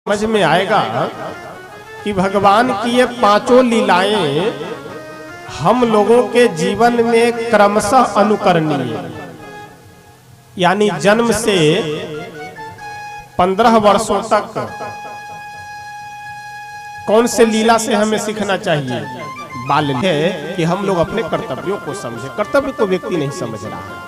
समझ में आएगा कि भगवान की ये पांचों लीलाएं हम लोगों के जीवन में क्रमशः अनुकरणीय, यानी जन्म से 15 वर्षों तक कौन से लीला से हमें सीखना चाहिए। बाल्य है कि हम लोग अपने कर्तव्यों को समझे। कर्तव्य को व्यक्ति नहीं समझ रहा है।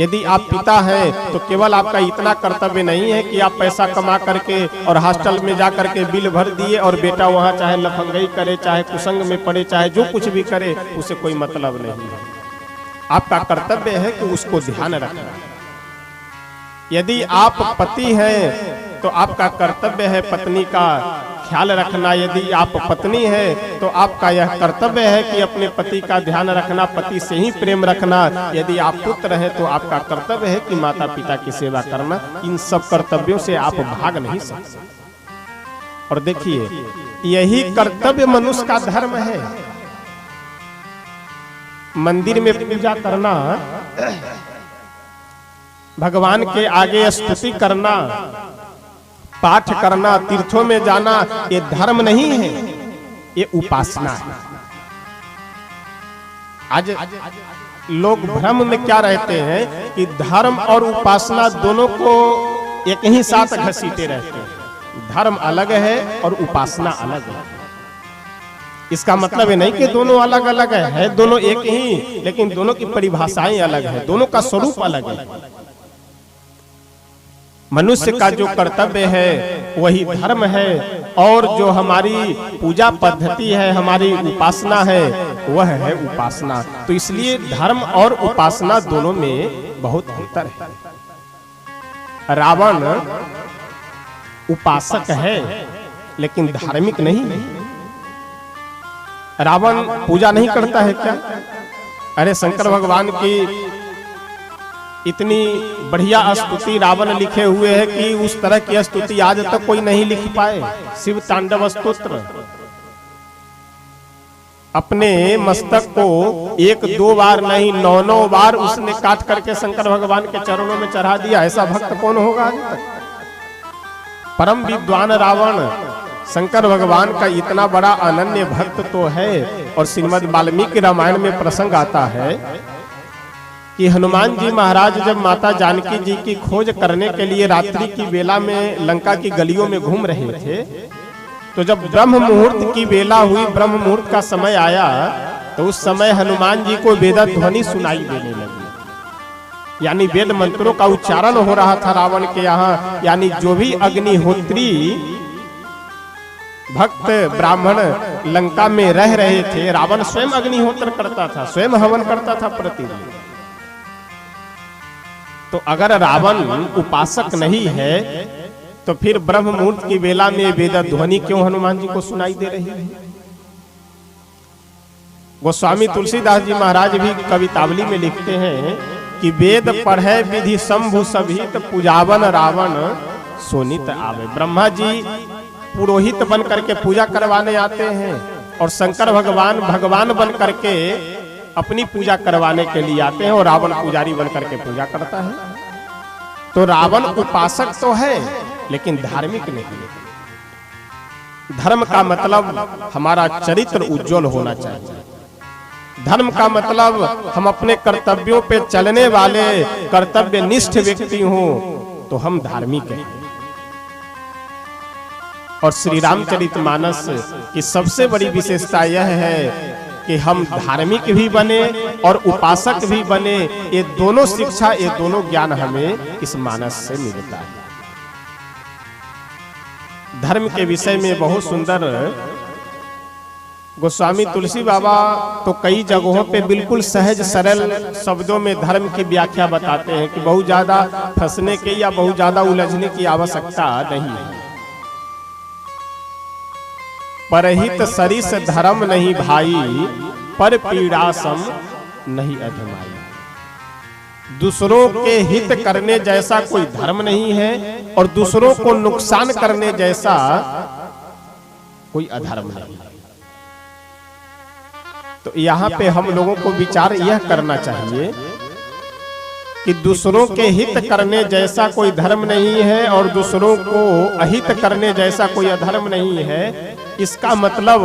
यदि आप पिता हैं तो केवल आपका इतना कर्तव्य नहीं है कि आप पैसा कमा करके और हॉस्टल में जा करके बिल भर दिए और बेटा वहां चाहे लफंगई करे, चाहे कुसंग में पड़े, चाहे जो कुछ भी करे, उसे कोई मतलब नहीं है। आपका कर्तव्य है कि उसको ध्यान रखना। यदि आप पति हैं तो आपका कर्तव्य है पत्नी का ख्याल रखना। यदि आप पत्नी है तो आपका यह कर्तव्य है कि अपने पति का ध्यान रखना, पति से ही प्रेम रखना। यदि आप पुत्र हैं तो आपका कर्तव्य है कि माता पिता की सेवा करना। इन सब कर्तव्यों से आप भाग नहीं सकते। और देखिए, यही कर्तव्य मनुष्य का धर्म है। मंदिर में पूजा करना, भगवान के आगे स्तुति करना, पाठ करना, तीर्थों में जाना, ये धर्म नहीं है, ये उपासना है। आज लोग भ्रम में क्या रहते हैं कि धर्म और उपासना दोनों को एक ही साथ घसीटे रहते हैं। धर्म अलग है और उपासना अलग है। इसका मतलब ये नहीं कि दोनों अलग अलग है, दोनों एक ही, लेकिन दोनों की परिभाषाएं अलग है, दोनों का स्वरूप अलग है। मनुष्य का जो कर्तव्य है वही धर्म है, और जो हमारी पूजा पद्धति है, हमारी उपासना है, वह है उपासना। तो इसलिए धर्म और उपासना दोनों में बहुत अंतर है। रावण उपासक है लेकिन धार्मिक नहीं है। रावण पूजा नहीं करता है क्या? अरे शंकर भगवान की इतनी बढ़िया स्तुति रावण लिखे हुए है कि उस तरह की स्तुति आज तक कोई नहीं लिख पाए। शिव तांडव स्तोत्र अपने मस्तक को 1-2 बार नहीं 9-9 बार उसने काट करके शंकर भगवान के चरणों में चढ़ा दिया। ऐसा भक्त कौन होगा आज तक? परम विद्वान रावण शंकर भगवान का इतना बड़ा अनन्य भक्त तो है। और श्रीमद् वाल्मीकि रामायण में प्रसंग आता है कि हनुमान जी महाराज जब माता जानकी जी की खोज करने के लिए रात्रि की बेला में लंका की गलियों में घूम रहे थे, तो जब ब्रह्म मुहूर्त की बेला हुई, ब्रह्म मुहूर्त का समय आया, तो उस समय हनुमान जी को वेद ध्वनि सुनाई देने लगी। यानी वेद मंत्रों का उच्चारण हो रहा था रावण के यहाँ। यानी जो भी अग्निहोत्री भक्त ब्राह्मण लंका में रह रहे थे, रावण स्वयं अग्निहोत्र करता था, स्वयं हवन करता था प्रतिदिन। तो अगर रावण उपासक नहीं है तो फिर ब्रह्म मुहूर्त की बेला में वेद ध्वनि क्यों हनुमान जी को सुनाई दे रही है? गोस्वामी तुलसीदास जी महाराज भी कवितावली में लिखते हैं कि वेद पढ़े विधि शंभु सभित पूजावन रावण सोनित आवे। ब्रह्मा जी पुरोहित बन करके पूजा करवाने आते हैं और शंकर भगवान भगवान बन करके अपनी पूजा करवाने के लिए आते हैं, और रावण पुजारी बन करके पूजा करता है। तो रावण उपासक तो है लेकिन धार्मिक नहीं। धर्म का मतलब हमारा चरित्र उज्जवल होना चाहिए। धर्म का मतलब हम अपने कर्तव्यों पे चलने वाले कर्तव्यनिष्ठ व्यक्ति हों तो हम धार्मिक हैं। और श्री रामचरितमानस की सबसे बड़ी विशेषता यह है कि हम धार्मिक भी बने और उपासक भी बने। ये दोनों शिक्षा, ये दोनों ज्ञान हमें इस मानस से मिलता है। धर्म के विषय में बहुत सुंदर गोस्वामी तुलसी बाबा तो कई जगहों पे बिल्कुल सहज सरल शब्दों में धर्म की व्याख्या बताते हैं कि बहुत ज्यादा फंसने की या बहुत ज्यादा उलझने की आवश्यकता नहीं है। परहित सरिस धर्म नहीं भाई, पर पीड़ा सम नहीं अधमाई। दूसरों के हित करने जैसा कोई धर्म नहीं है और दूसरों को नुकसान करने जैसा कोई अधर्म नहीं है। तो यहाँ पे हम लोगों को विचार यह करना चाहिए कि दूसरों के हित करने जैसा कोई धर्म नहीं है और दूसरों को अहित करने जैसा कोई अधर्म नहीं है। इसका मतलब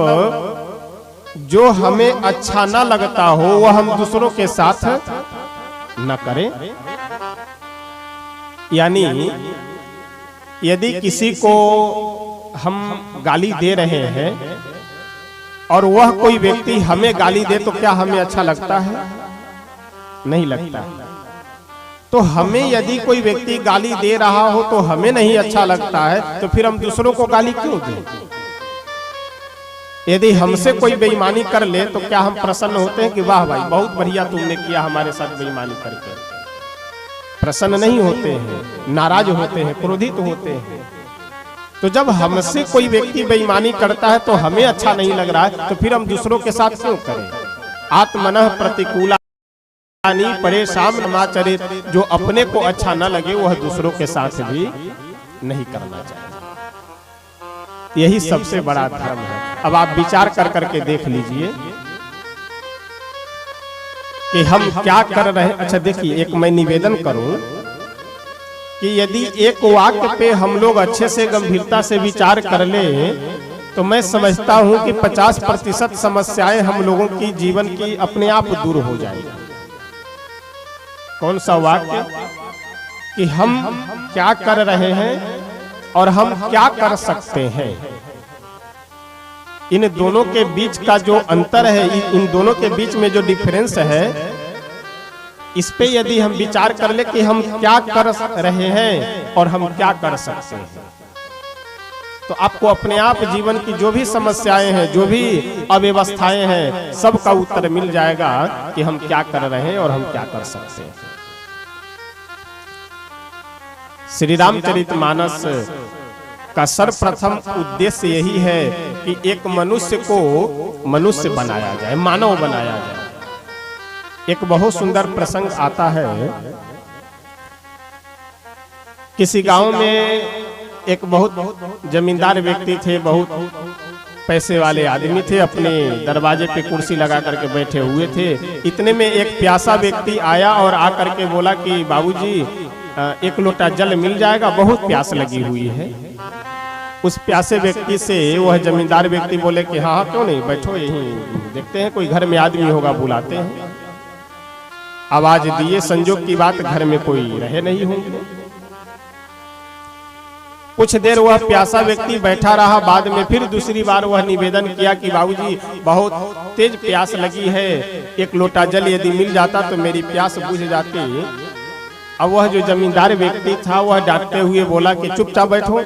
जो हमें अच्छा ना लगता हो वह हम दूसरों के साथ न करें। यानी यदि किसी को हम गाली दे रहे हैं और वह कोई व्यक्ति हमें गाली दे तो क्या हमें अच्छा लगता है? नहीं लगता। तो हमें यदि कोई व्यक्ति गाली दे रहा हो तो हमें नहीं अच्छा लगता है, तो फिर हम दूसरों को गाली क्यों दें? यदि हमसे कोई बेईमानी कर ले तो क्या हम प्रसन्न होते हैं कि वाह भाई बहुत बढ़िया तुमने किया हमारे साथ बेईमानी करके? प्रसन्न नहीं होते हैं, नाराज होते हैं, क्रोधित होते हैं। तो जब हमसे कोई व्यक्ति बेईमानी करता है तो हमें अच्छा नहीं लग रहा है, तो फिर हम दूसरों के साथ क्यों करें? आत्मनः प्रतिकूला परेशान नमाचरित, जो अपने को अच्छा न लगे वह दूसरों के साथ भी नहीं करना चाहिए। यही सबसे बड़ा धर्म है। अब आप विचार कर करके देख लीजिए कि हम क्या कर रहे हैं। अच्छा देखिए, एक मैं निवेदन करूं कि यदि एक वाक्य पे हम लोग अच्छे से गंभीरता से विचार कर ले तो मैं समझता हूं कि 50% समस्याएं हम लोगों की जीवन की अपने आप दूर हो जाएगी। कौन सा वाक्य? कि हम क्या कर रहे हैं और हम क्या कर सकते हैं। इन दोनों के बीच का जो अंतर है, इन दोनों के बीच में जो डिफरेंस है, इस पे यदि हम विचार कर ले कि हम क्या कर रहे हैं और हम क्या कर सकते हैं, तो आपको अपने आप जीवन की जो भी समस्याएं हैं, जो भी अव्यवस्थाएं हैं, सबका उत्तर मिल जाएगा कि हम क्या कर रहे हैं और हम क्या कर सकते हैं। श्री रामचरितमानस का सर्वप्रथम उद्देश्य यही है कि एक मनुष्य को मनुष्य बनाया जाए, मानव बनाया जाए। एक बहुत सुंदर प्रसंग आता है। किसी गांव में एक बहुत जमींदार व्यक्ति थे, बहुत पैसे वाले आदमी थे, अपने दरवाजे पे कुर्सी लगा करके बैठे हुए थे। इतने में एक प्यासा व्यक्ति आया और आकर के बोला कि बाबूजी एक लोटा जल मिल जाएगा, बहुत प्यास लगी हुई है। उस प्यासे व्यक्ति से वह जमींदार व्यक्ति बोले कि हाँ क्यों नहीं, बैठो यहीं देखते हैं कोई घर में आदमी होगा, बुलाते हैं। आवाज दिए, संजोग की बात घर में कोई रहे नहीं होंगे। कुछ देर वह प्यासा व्यक्ति बैठा रहा। बाद में फिर दूसरी बार वह निवेदन किया कि बाबूजी बहुत तेज प्यास लगी है, एक लोटा जल यदि मिल जाता तो मेरी प्यास बुझ जाती। अब वह जो जमींदार व्यक्ति था वह डांटते हुए बोला कि चुपचाप बैठो,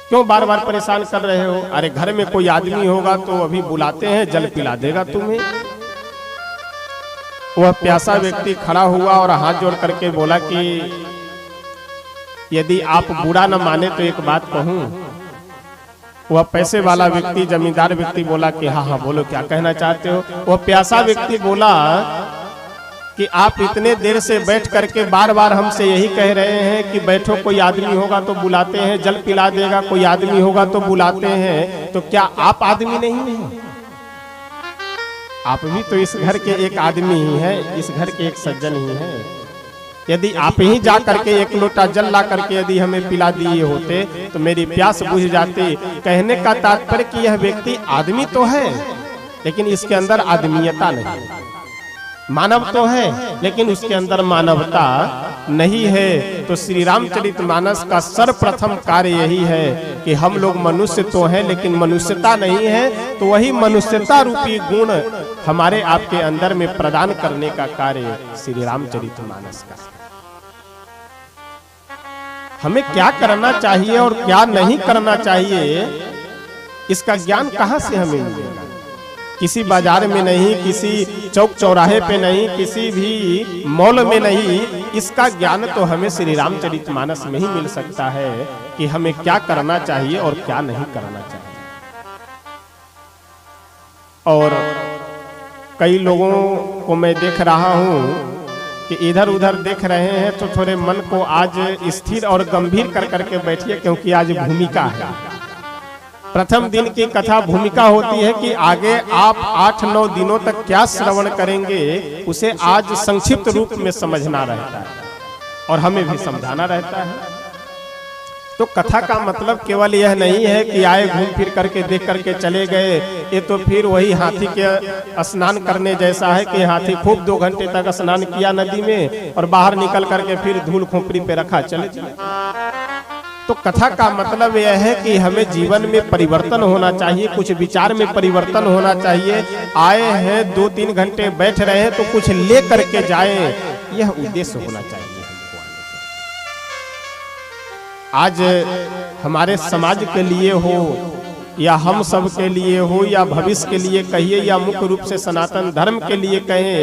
क्यों बार बार परेशान कर रहे हो? अरे घर में कोई आदमी होगा तो अभी बुलाते हैं, जल पिला देगा तुम्हें। वह प्यासा व्यक्ति खड़ा हुआ और हाथ जोड़ करके बोला कि यदि आप बुरा न माने तो एक बात कहूं। वह पैसे वाला व्यक्ति, जमींदार व्यक्ति बोला कि हाँ हाँ बोलो, क्या कहना चाहते हो? वह प्यासा व्यक्ति बोला कि आप इतने देर से बैठ करके बार बार हमसे यही कह रहे हैं कि बैठो, कोई आदमी होगा तो बुलाते हैं, जल पिला देगा, कोई आदमी होगा तो बुलाते हैं, तो क्या आप आदमी नहीं हैं? आप भी तो इस घर के एक आदमी ही हैं, इस घर के एक सज्जन ही हैं। यदि आप ही जा करके एक लोटा जल ला करके यदि हमें पिला दिए होते तो मेरी प्यास बुझ जाती। कहने का तात्पर्य कि यह व्यक्ति आदमी तो है लेकिन इसके अंदर आदमीयता नहीं, मानव तो है लेकिन उसके अंदर मानवता नहीं है। तो श्री रामचरितमानस का सर्वप्रथम कार्य यही है कि हम लोग मनुष्य तो हैं लेकिन मनुष्यता नहीं है, तो वही मनुष्यता रूपी गुण हमारे आपके अंदर में प्रदान करने का कार्य श्री रामचरितमानस का। हमें क्या करना चाहिए और क्या नहीं करना चाहिए, इसका ज्ञान कहां से हमें मिलेगा? किसी बाजार में नहीं, किसी चौक चौराहे पे नहीं, किसी भी मॉल में नहीं। इसका ज्ञान तो हमें श्री रामचरितमानस में ही मिल सकता है कि हमें क्या करना चाहिए और क्या नहीं करना चाहिए। और कई लोगों को मैं देख रहा हूं कि इधर उधर देख रहे हैं तो थोड़े मन को आज स्थिर और गंभीर कर करके बैठिए, क्योंकि आज भूमिका है। प्रथम दिन की कथा भूमिका होती है कि आगे आप 8-9 दिनों तक क्या श्रवण करेंगे उसे आज संक्षिप्त रूप में समझना रहता है और हमें भी समझाना रहता है। तो कथा का मतलब केवल यह नहीं है कि आए घूम फिर करके देख करके चले गए, ये तो फिर वही हाथी के स्नान करने जैसा है कि हाथी खूब 2 घंटे तक स्नान किया नदी में और बाहर निकल करके फिर धूल खोपड़ी पे रखा चले चले। तो कथा का मतलब यह है कि हमें जीवन में परिवर्तन होना चाहिए, कुछ विचार में परिवर्तन होना चाहिए। आए हैं 2-3 घंटे बैठ रहे हैं तो कुछ ले करके जाएं, यह उद्देश्य होना चाहिए। आज हमारे समाज के लिए हो या हम सब के लिए हो या भविष्य के लिए कहिए या मुख्य रूप से सनातन धर्म के लिए कहें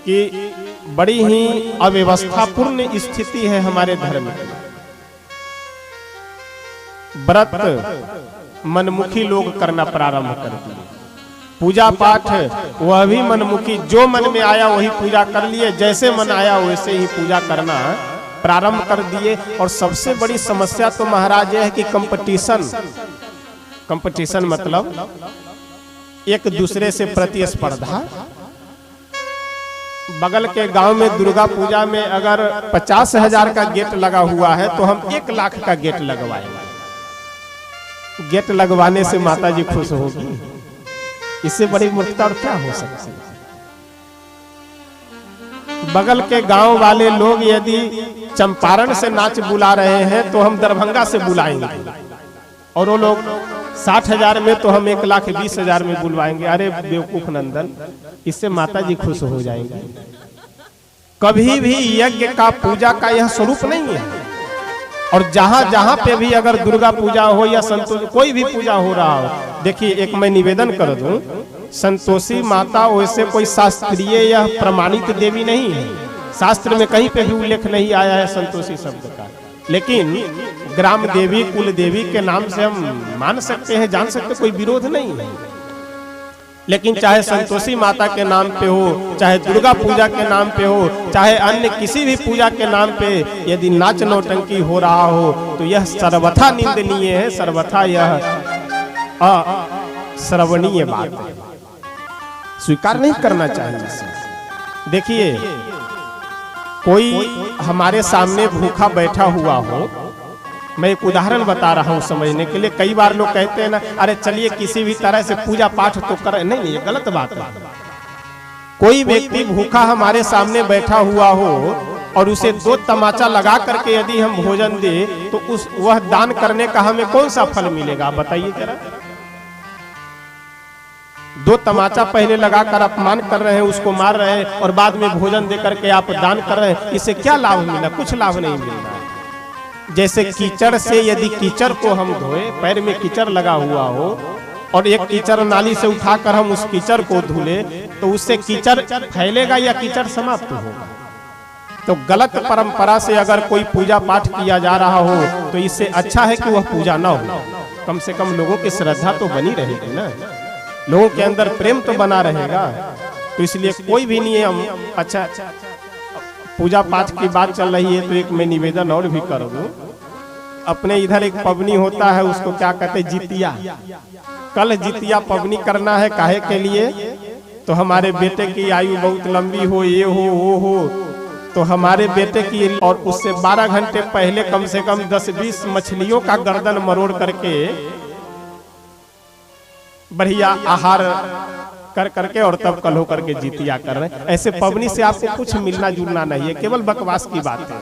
कि बड़ी ही अव्यवस्थापूर्ण स्थिति है हमारे धर्म की। व्रत मनमुखी लोग करना प्रारंभ कर दिए, पूजा पाठ वह भी मनमुखी, जो मन में आया वही पूजा कर लिए, जैसे मन आया वैसे ही पूजा करना प्रारंभ कर दिए। और सबसे बड़ी समस्या तो महाराज यह है कि कंपटीशन मतलब एक दूसरे से प्रतिस्पर्धा। बगल के गांव में दुर्गा पूजा में अगर 50,000 का गेट लगा हुआ है तो हम 1 लाख का गेट लगवाएंगे। गेट लगवाने से माता जी खुश होगी, इससे बड़ी मूर्खता और क्या हो सकती है। बगल के गांव वाले लोग यदि चंपारण से नाच बुला रहे हैं तो हम दरभंगा से बुलाएंगे, और वो लोग 60,000 में तो हम 1,20,000 में बुलवाएंगे। अरे बेवकूफ नंदन, इससे माता जी खुश हो जाएंगे। कभी भी यज्ञ का पूजा का यह स्वरूप नहीं है। और जहां जहां पे भी अगर दुर्गा पूजा हो या संतोषी कोई भी पूजा हो रहा हो, देखिए एक मैं निवेदन कर दूं, संतोषी माता वैसे कोई शास्त्रीय या प्रमाणित देवी नहीं है, शास्त्र में कहीं पे भी उल्लेख नहीं आया है संतोषी शब्द का। लेकिन ग्राम देवी कुल देवी के नाम से हम मान सकते हैं, जान सकते, कोई विरोध नहीं है। लेकिन चाहे संतोषी माता के नाम पे हो, चाहे दुर्गा पूजा के नाम पे हो, चाहे अन्य किसी भी पूजा के नाम पे यदि नाच नौटंकी हो रहा हो तो यह सर्वथा निंदनीय है, सर्वथा यह अश्रवणीय बात है, स्वीकार नहीं करना चाहिए। देखिए कोई हमारे सामने भूखा बैठा हुआ हो, मैं एक उदाहरण बता रहा हूं समझने के लिए। कई बार लोग कहते हैं ना, अरे चलिए किसी भी तरह से पूजा पाठ तो करें। नहीं, ये गलत बात है। कोई व्यक्ति भूखा हमारे सामने बैठा हुआ हो और उसे 2 तमाचा लगा करके यदि हम भोजन दे तो वह दान करने का हमें कौन सा फल मिलेगा, बताइए जरा। 2 तमाचा पहले लगाकर अपमान कर रहे हैं, उसको मार रहे हैं, और बाद में भोजन दे करके आप दान कर रहे हैं, इससे क्या लाभ मिला? कुछ लाभ नहीं मिल रहा है। जैसे कीचड़ से यदि कीचड़ को हम धोए, पैर में कीचड़ लगा हुआ हो और एक कीचड़ नाली से उठाकर हम उस कीचड़ को धुले तो उससे कीचड़ फैलेगा या कीचड़ समाप्त होगा? तो गलत परंपरा से अगर कोई पूजा पाठ किया जा रहा हो तो इससे अच्छा है कि वह पूजा ना हो। कम से कम लोगों की श्रद्धा तो बनी रहेगी ना, लोगों के अंदर प्रेम तो बना रहेगा। तो इसलिए कोई भी नियम, अच्छा पूजा पाठ की बात चल रही है तो एक मैं निवेदन और भी कर दूं। अपने इधर एक पवनी होता है, उसको क्या कहते हैं, जितिया। कल जितिया पवनी करना है, काहे के लिए? तो हमारे बेटे की आयु बहुत लंबी हो, ये हो वो हो, तो हमारे बेटे की, और उससे 12 घंटे पहले कम से कम 10-20 मछलियों का गर्दन मरोड़ करके बढ़िया आहार कर करके और तब कल होकर के जितिया कर रहे हैं। ऐसे पवनी से आपको कुछ मिलना जुलना नहीं है, केवल बकवास की बात है।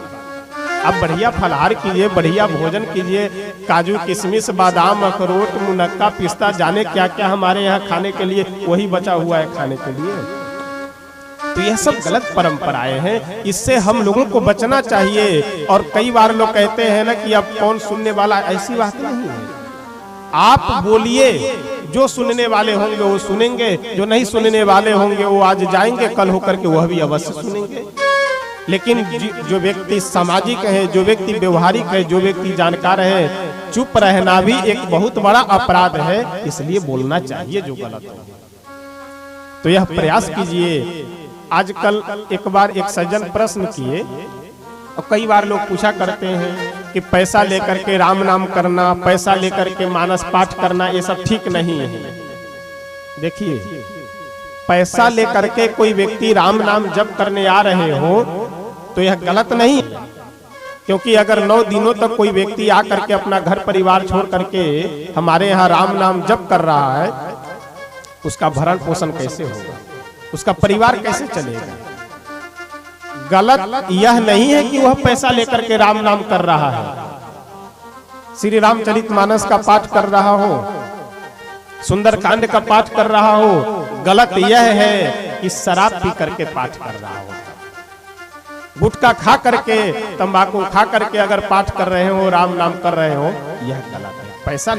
आप बढ़िया फलहार कीजिए, बढ़िया भोजन कीजिए, काजू किशमिश बादाम अखरोट मुनक्का पिस्ता जाने क्या क्या हमारे यहाँ खाने के लिए वही बचा हुआ है खाने के लिए। तो यह सब गलत परंपराएं हैं, इससे हम लोगों को बचना चाहिए। और कई बार लोग कहते हैं ना कि अब कौन सुनने वाला, ऐसी बात नहीं है। आप बोलिए, जो सुनने वाले होंगे वो सुनेंगे, जो नहीं सुनने वाले होंगे वो आज जाएंगे, कल होकर के वह भी अवश्य सुनेंगे। लेकिन जो व्यक्ति सामाजिक है, जो व्यक्ति व्यवहारिक है, जो व्यक्ति जानकार है, चुप रहना भी एक बहुत बड़ा अपराध है, इसलिए बोलना चाहिए जो गलत हो। तो यह प्रयास कीजिए। आजकल एक बार एक सज्जन प्रश्न किए और कई बार लोग पूछा करते हैं कि पैसा लेकर के राम नाम करना, पैसा लेकर के मानस पाठ करना, ये सब ठीक नहीं है। देखिए, पैसा लेकर के कोई व्यक्ति राम नाम जप करने आ रहे हो तो यह गलत नहीं है, क्योंकि अगर 9 दिनों तक कोई व्यक्ति आकर के अपना घर परिवार छोड़ करके हमारे यहाँ राम नाम जप कर रहा है, उसका भरण पोषण कैसे होगा, उसका परिवार कैसे चलेगा। गलत यह नहीं है कि वह पैसा लेकर के राम नाम कर रहा है, श्री रामचरितमानस का पाठ कर रहा हो, सुंदरकांड का पाठ कर रहा हो। गलत यह है कि शराब पी करके पाठ कर रहा हो, गुटखा खा करके, तंबाकू खा करके अगर पाठ कर रहे हो, राम नाम कर रहे हो, यह गलत है। पैसा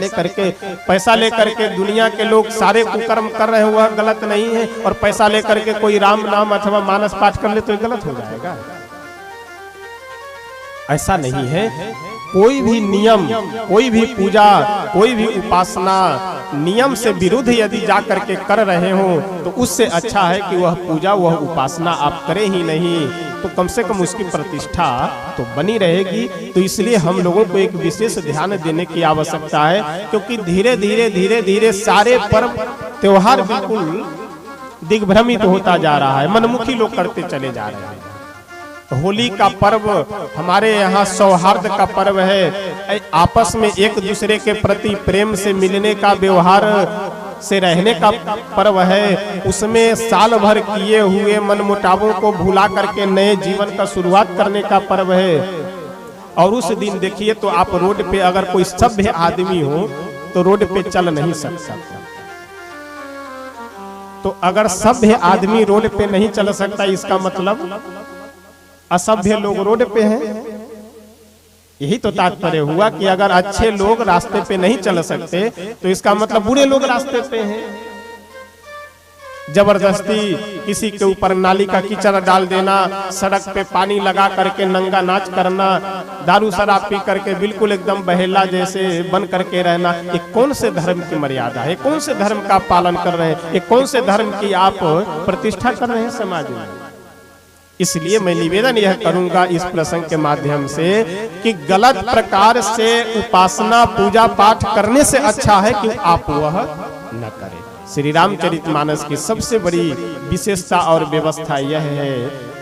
लेकर के दुनिया के लोग सारे कुकर्म कर रहे हो, वह गलत नहीं है, और पैसा लेकर के कोई राम नाम अथवा मानस पाठ कर ले तो गलत हो जाएगा। ऐसा नहीं है। कोई भी नियम, कोई भी पूजा, कोई भी उपासना नियम से विरुद्ध यदि जा करके कर रहे हो तो उससे अच्छा है कि वह पूजा, वह उपासना आप करें ही नहीं, तो कम से कम उसकी प्रतिष्ठा तो बनी रहेगी। तो इसलिए हम लोगों को एक विशेष ध्यान देने की आवश्यकता है, क्योंकि धीरे धीरे सारे पर्व त्योहार बिल्कुल दिग्भ्रमित होता जा रहा है, मनमुखी लोग करते चले जा रहे हैं। होली का पर्व हमारे यहाँ सौहार्द का पर्व है, आपस में एक दूसरे के प्रति प्रेम से मिलने का, व्यवहार से रहने का पर्व है। उसमें साल भर किए हुए मनमुटावों को भुला करके नए जीवन का शुरुआत करने का पर्व है। और उस दिन देखिए तो आप रोड पे अगर कोई सभ्य आदमी हो तो रोड पे चल नहीं सकता। तो अगर सभ्य आदमी रोड पे नहीं चल सकता, इसका मतलब असभ्य लोग रोड पे हैं। यही तो तात्पर्य हुआ कि अगर अच्छे लोग रास्ते पे नहीं चल सकते तो इसका मतलब बुरे लोग रास्ते पे हैं। जबरदस्ती किसी के ऊपर नाली का कीचड़ डाल देना, सड़क पे पानी लगा करके नंगा नाच करना, दारू शराब पी करके बिल्कुल एकदम बहेला जैसे बन करके रहना, ये कौन से धर्म की मर्यादा है? कौन से धर्म का पालन कर रहे हैं? ये कौन से धर्म की आप प्रतिष्ठा कर रहे हैं समाज में? इसलिए मैं निवेदन यह करूंगा इस प्रसंग के माध्यम से कि गलत प्रकार से उपासना पूजा पाठ करने से अच्छा है कि आप वह न करें। श्री रामचरितमानस की सबसे बड़ी विशेषता और व्यवस्था यह है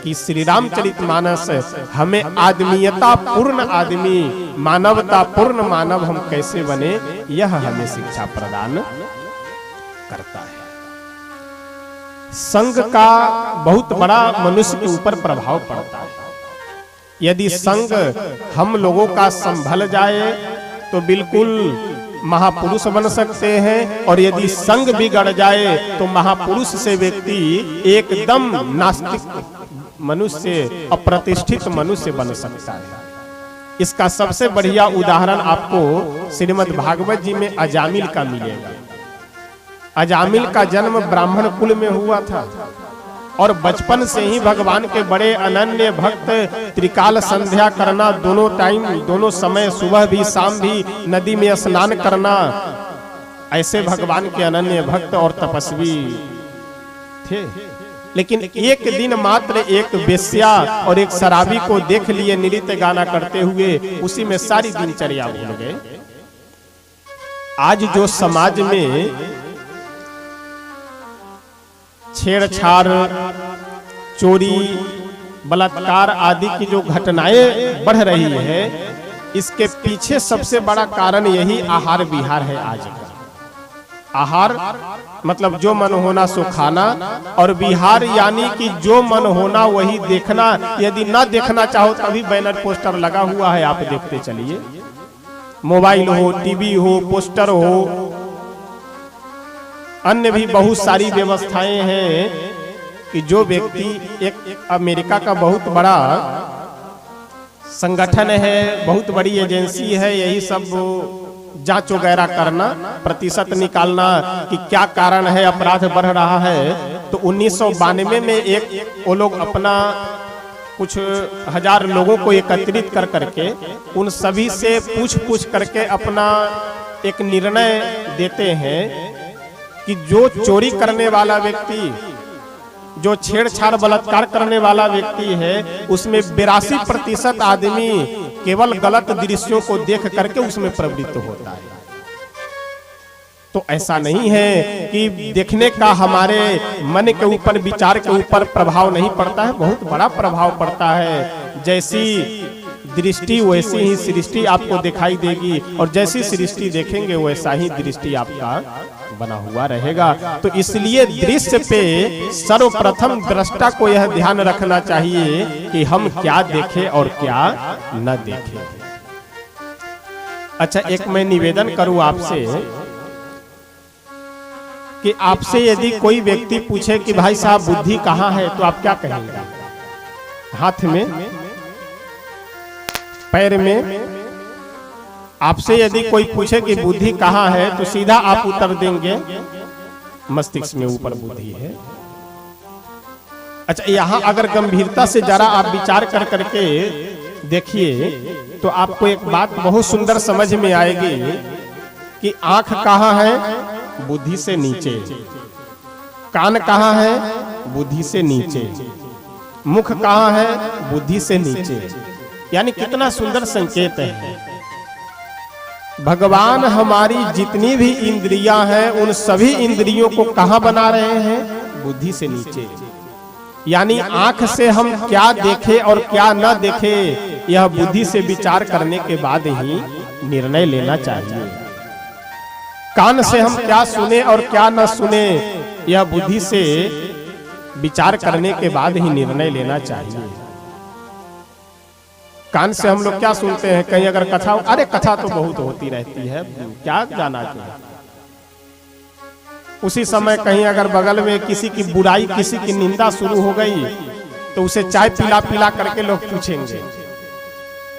कि श्री रामचरितमानस हमें आदमीयता पूर्ण आदमी, मानवता पूर्ण मानव हम कैसे बने, यह हमें शिक्षा प्रदान करता है। संग का बहुत बड़ा मनुष्य के ऊपर प्रभाव पड़ता है। यदि संग हम लोगों का संभल जाए तो बिल्कुल महापुरुष बन सकते हैं, और यदि संग बिगड़ जाए तो महापुरुष से व्यक्ति एकदम नास्तिक मनुष्य, अप्रतिष्ठित मनुष्य बन सकता है। इसका सबसे बढ़िया उदाहरण आपको श्रीमद् भागवत जी में अजामिल का मिलेगा। अजामिल का जन्म ब्राह्मण कुल में हुआ था और बचपन से ही भगवान के बड़े अनन्य भक्त, त्रिकाल संध्या करना, दोनों टाइम, दोनों समय, सुबह भी शाम भी नदी में स्नान करना, ऐसे भगवान के अनन्य भक्त और तपस्वी थे। लेकिन एक दिन मात्र एक वेश्या और एक शराबी को देख लिए नृत्य गाना करते हुए, उसी में सारी दिनचर्या भूल गए। आज जो समाज में छेड़छाड़, चोरी, बलात्कार आदि की जो घटनाएं बढ़ रही है, इसके पीछे सबसे बड़ा कारण यही आहार विहार है। आज का आहार मतलब जो मन होना सो खाना, और विहार यानी कि जो मन होना वही देखना। यदि ना देखना चाहो तभी बैनर पोस्टर लगा हुआ है, आप देखते चलिए। मोबाइल हो, टीवी हो, पोस्टर हो, अन्य भी बहुत सारी व्यवस्थाएं हैं कि जो व्यक्ति, एक अमेरिका का बहुत बड़ा संगठन है, बहुत बड़ी एजेंसी है, यही सब जांच वगैरह करना, प्रतिशत निकालना कि क्या कारण है अपराध बढ़ रहा है। तो 1992 में एक वो लोग अपना कुछ हजार लोगों को एकत्रित कर करके उन सभी से पूछ करके अपना एक निर्णय देते हैं कि जो चोरी करने वाला व्यक्ति, जो छेड़छाड़ बलात्कार करने वाला व्यक्ति है, उसमें 82% आदमी केवल गलत दृश्यों को देख करके उसमें प्रवृत्त होता है। तो ऐसा नहीं है कि देखने का हमारे मन के ऊपर, विचार के ऊपर प्रभाव नहीं पड़ता है, बहुत बड़ा प्रभाव पड़ता है। जैसी दृष्टि वैसी ही सृष्टि आपको दिखाई देगी, और जैसी सृष्टि देखेंगे वैसा ही दृष्टि आपका बना हुआ रहेगा। तो इसलिए दृश्य पे सर्वप्रथम दृष्टा को यह ध्यान रखना चाहिए कि हम क्या देखें और क्या न देखें। अच्छा, एक मैं निवेदन करूं आपसे कि आपसे यदि कोई व्यक्ति पूछे कि भाई साहब बुद्धि कहाँ है, तो आप क्या कहेंगे? हाथ में, पैर में? आपसे यदि कोई पूछे कि बुद्धि कहाँ है, तो सीधा आप उत्तर देंगे मस्तिष्क में ऊपर बुद्धि है। अच्छा, यहाँ अगर गंभीरता से जरा आप विचार कर करके देखिए तो आपको एक बात बहुत सुंदर समझ में आएगी कि आंख कहाँ है? बुद्धि से नीचे। कान कहाँ है? बुद्धि से नीचे। मुख कहाँ है? बुद्धि से नीचे। यानी कितना सुंदर संकेत है। भगवान हमारी जितनी भी इंद्रियां हैं उन सभी इंद्रियों को कहाँ बना रहे हैं? बुद्धि से नीचे। यानी आंख से हम क्या देखें और क्या न देखें, यह बुद्धि से विचार करने के बाद ही निर्णय लेना चाहिए। कान से हम क्या सुने और क्या न सुने, यह बुद्धि से विचार करने के बाद ही निर्णय लेना चाहिए। कान से हम लोग क्या सुनते हैं? कहीं अगर कथा, अरे कथा तो बहुत होती रहती है, क्या जाना चाहिए। उसी समय कहीं अगर बगल में किसी की बुराई, किसी की निंदा शुरू हो गई तो उसे चाय पिला पिला करके लोग पूछेंगे,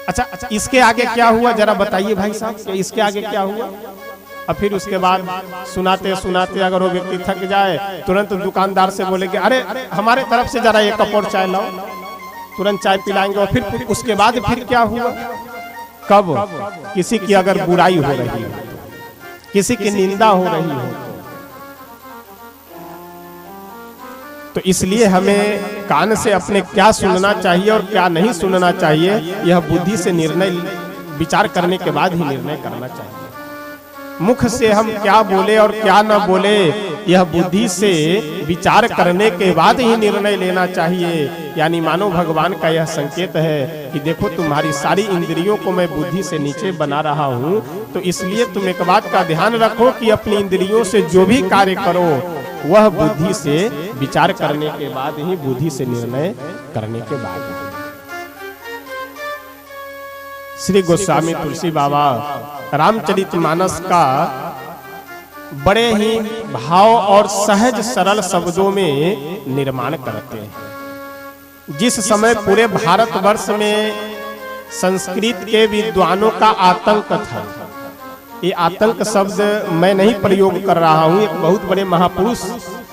अच्छा इसके आगे क्या हुआ, जरा बताइए भाई साहब, इसके आगे क्या हुआ। और फिर उसके बाद सुनाते सुनाते अगर वो व्यक्ति थक जाए, तुरंत दुकानदार से बोलेंगे अरे हमारे तरफ से जरा एक कप और चाय लाओ, तुरंत चाय पिलाएंगे। और फिर उसके बाद फिर क्या हुआ? कब किसी की अगर बुराई हो रही हो, किसी की निंदा हो रही हो, तो इसलिए हमें कान से अपने क्या सुनना चाहिए और क्या नहीं सुनना चाहिए, यह बुद्धि से निर्णय, विचार करने के बाद ही निर्णय करना चाहिए। मुख से हम क्या बोले और क्या न बोले, यह बुद्धि से विचार करने के बाद ही निर्णय लेना चाहिए। यानी मानो भगवान का यह संकेत है कि देखो तुम्हारी सारी इंद्रियों को मैं बुद्धि से नीचे बना रहा हूँ, तो इसलिए तुम एक बात का ध्यान रखो कि अपनी इंद्रियों से जो भी कार्य करो वह बुद्धि से विचार करने के बाद ही, बुद्धि से निर्णय करने के बाद। श्री गोस्वामी तुलसी बाबा रामचरितमानस का बड़े ही भाव और सहज सरल शब्दों में निर्माण करते हैं। जिस समय पूरे भारतवर्ष में संस्कृत के विद्वानों का आतंक था, ये आतंक शब्द मैं नहीं प्रयोग कर रहा हूँ, एक बहुत बड़े महापुरुष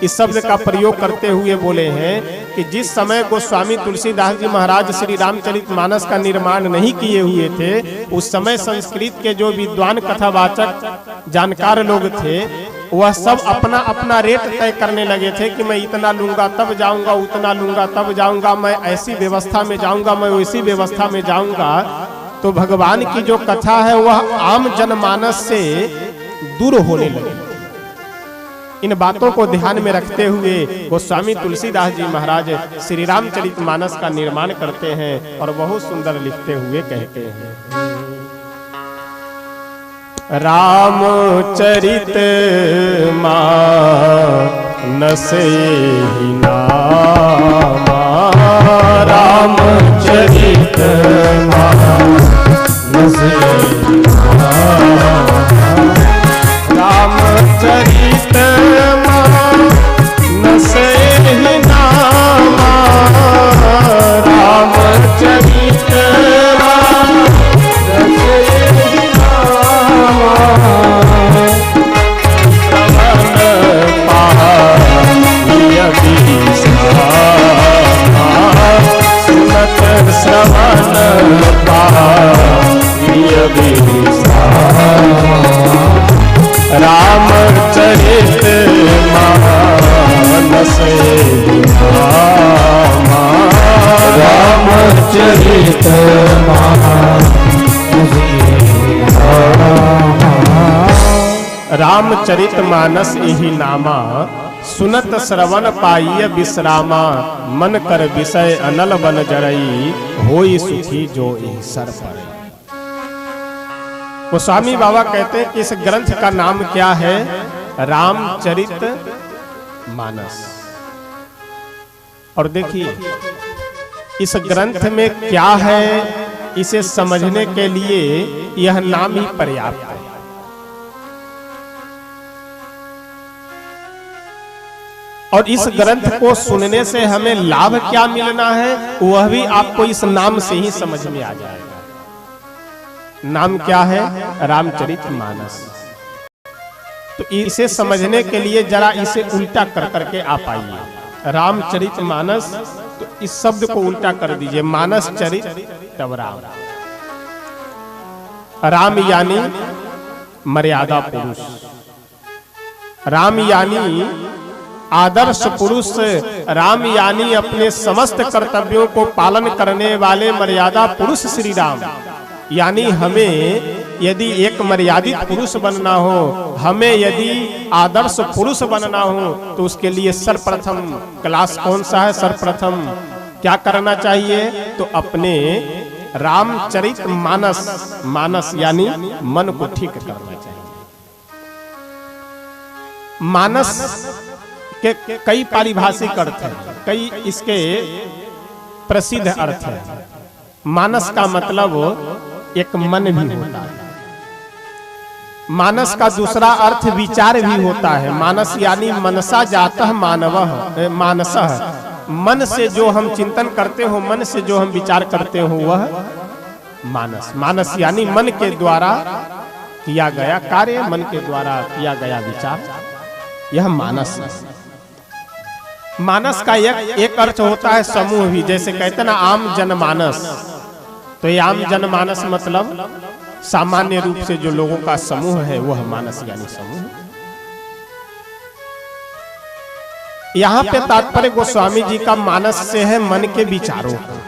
इस शब्द का प्रयोग करते हुए बोले हैं कि जिस समय गोस्वामी तुलसीदास जी महाराज श्री रामचरितमानस का निर्माण नहीं किए हुए थे, उस समय संस्कृत के जो विद्वान कथावाचक जानकार लोग थे वह सब अपना अपना रेट तय करने लगे थे कि मैं इतना लूंगा तब जाऊंगा, उतना लूंगा तब जाऊंगा, मैं ऐसी व्यवस्था में जाऊंगा, मैं वैसी व्यवस्था में जाऊंगा। तो भगवान की जो कथा है वह आम जनमानस से दूर होने लगी। इन बातों को ध्यान में रखते हुए गोस्वामी तुलसीदास जी महाराज श्री रामचरितमानस का निर्माण करते हैं और बहुत सुंदर लिखते हुए कहते हैं, रामचरित मानस ही नामा, रामचरित मानस ही नामा, रामचरित मानस ही नामा, रामचरित श्रवण रामचरित मानस नामा, रामचरित चरित रामचरित मानस यही नामा सुनत श्रवण पाइय विश्रामा मन कर विषय अनल बन जरई होई सुखी जो एहि सर पड़े। गोस्वामी बाबा कहते हैं कि इस ग्रंथ का नाम क्या है? रामचरित मानस। और देखिए इस ग्रंथ में क्या है, इसे समझने के लिए यह नाम ही पर्याप्त है। और इस ग्रंथ को सुनने से हमें लाभ क्या मिलना है, वह भी आपको इस नाम से ही समझ में आ जाएगा। नाम क्या है? रामचरित मानस। तो इसे समझने के लिए जरा इसे उल्टा कर करके आप आइए। रामचरित मानस, तो इस शब्द को उल्टा कर दीजिए, मानस चरित तब राम। राम यानी मर्यादा पुरुष, राम यानी आदर्श पुरुष, राम यानी अपने समस्त कर्तव्यों को पालन करने वाले मर्यादा पुरुष श्री राम। यानी हमें यदि एक मर्यादित पुरुष बनना हो, हमें यदि आदर्श पुरुष बनना हो, तो उसके लिए सर्वप्रथम क्लास कौन सा है? सर्वप्रथम क्या करना चाहिए? तो अपने रामचरित मानस, मानस यानी मन को ठीक करना चाहिए। मानस के कई पारिभाषिक अर्थ हैं, कई इसके प्रसिद्ध अर्थ हैं। मानस का मतलब एक मन भी होता है। मानस का दूसरा अर्थ विचार भी होता है। मानस यानी मनसा जातः मानवः, मानसः, मन से जो हम चिंतन करते हो, मन से जो हम विचार करते हो, वह मानस। मानस यानी मन के द्वारा किया गया कार्य, मन के द्वारा किया गया विचार, यह मानस है। मानस का एक अर्थ होता है समूह भी, जैसे कहते ना आम जनमानस। तो ये आम जनमानस मतलब सामान्य रूप से जो लोगों का समूह है, वह मानस यानी समूह। यहां पे तात्पर्य गोस्वामी जी का मानस से है मन के विचारों को।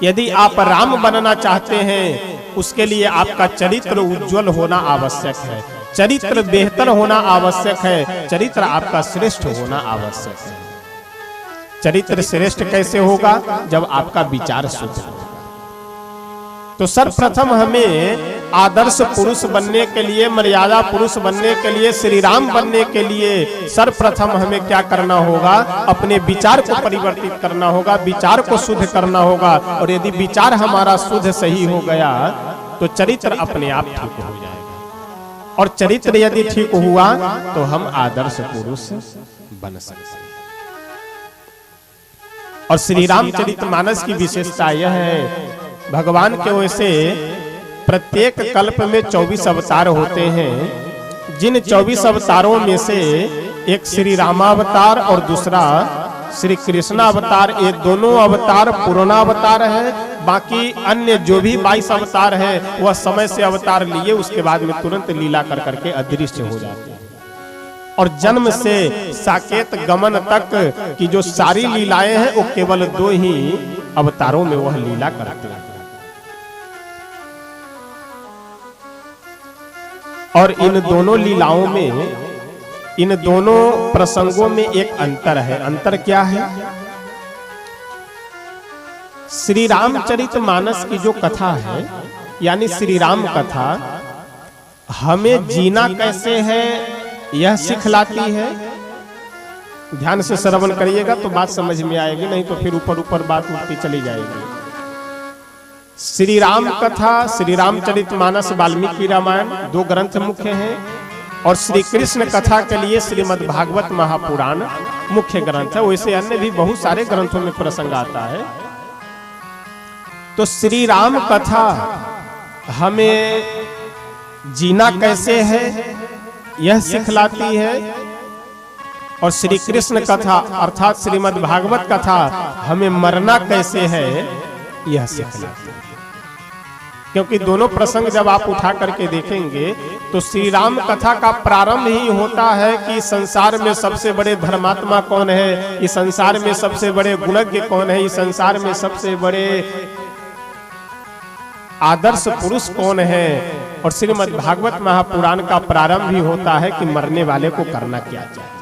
यदि आप राम बनना चाहते हैं, उसके लिए आपका चरित्र उज्जवल होना आवश्यक है, चरित्र बेहतर होना आवश्यक है, चरित्र आपका श्रेष्ठ होना आवश्यक है। चरित्र श्रेष्ठ कैसे होगा? जब आपका विचार शुद्ध होगा। तो सर्वप्रथम हमें आदर्श पुरुष बनने के लिए, मर्यादा पुरुष बनने के लिए, श्री राम बनने के लिए सर्वप्रथम हमें क्या करना होगा? अपने विचार को परिवर्तित करना होगा, विचार को शुद्ध करना होगा। और यदि विचार हमारा शुद्ध सही हो गया, तो चरित्र अपने आप ठीक हो जाएगा। और चरित्र यदि ठीक हुआ, तो हम आदर्श पुरुष बन सकते हैं। और श्री रामचरित मानस की विशेषता यह है, भगवान के वैसे प्रत्येक कल्प में 24 अवतार होते हैं। जिन 24 अवतारों में से एक श्री रामावतार और दूसरा श्री कृष्ण अवतार, ये दोनों अवतार पूर्णावतार है। बाकी अन्य जो भी 22 अवतार है, वह समय से अवतार लिए उसके बाद में तुरंत लीला कर करके अदृश्य हो जाते हैं। और जन्म से साकेत गमन तक की जो सारी लीलाएं हैं, वो केवल 2 ही अवतारों में वह लीला करते हैं। और इन दोनों लीलाओं में, इन दोनों प्रसंगों में एक अंतर है। अंतर क्या है? श्री रामचरित मानस की जो कथा है, यानी श्री राम कथा, हमें जीना कैसे है यह सिखलाती है। ध्यान से श्रवण करिएगा तो बात समझ में आएगी, नहीं तो फिर ऊपर ऊपर बात उठती चली जाएगी। श्री राम कथा, श्री रामचरित मानस, वाल्मीकि रामायण 2 ग्रंथ मुख्य हैं। और श्री कृष्ण कथा के लिए श्रीमद् भागवत महापुराण मुख्य ग्रंथ है। वैसे अन्य भी बहुत सारे ग्रंथों में प्रसंग आता है। तो श्री राम कथा हमें जीना कैसे है यह सिखलाती है, और श्री कृष्ण कथा अर्थात श्रीमद् भागवत कथा हमें मरना कैसे है यह सिखलाती है। क्योंकि दोनों प्रसंग जब आप उठा करके देखेंगे तो श्री राम कथा का प्रारंभ ही होता है कि संसार में सबसे बड़े धर्मात्मा कौन है, इस संसार में सबसे बड़े गुणज्ञ कौन है, इस संसार में सबसे बड़े आदर्श पुरुष कौन है। और श्रीमद् भागवत महापुराण का प्रारंभ ही होता है कि मरने वाले को करना क्या चाहिए।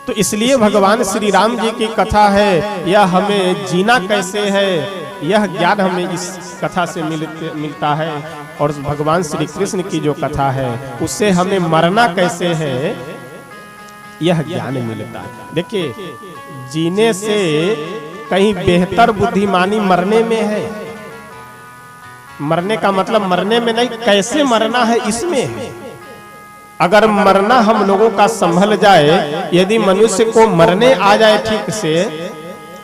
तो इसलिए भगवान श्री राम जी की कथा है, यह हमें जीना कैसे है, यह ज्ञान हमें इस कथा से मिलता है। और भगवान श्री कृष्ण की जो कथा है उससे हमें मरना कैसे है यह ज्ञान मिलता है। देखिए, जीने से कहीं बेहतर बुद्धिमानी मरने में है। मरने का मतलब मरने में नहीं, कैसे मरना है इसमें है। अगर मरना हम लोगों का संभल जाए, यदि मनुष्य को मरने आ जाए ठीक से,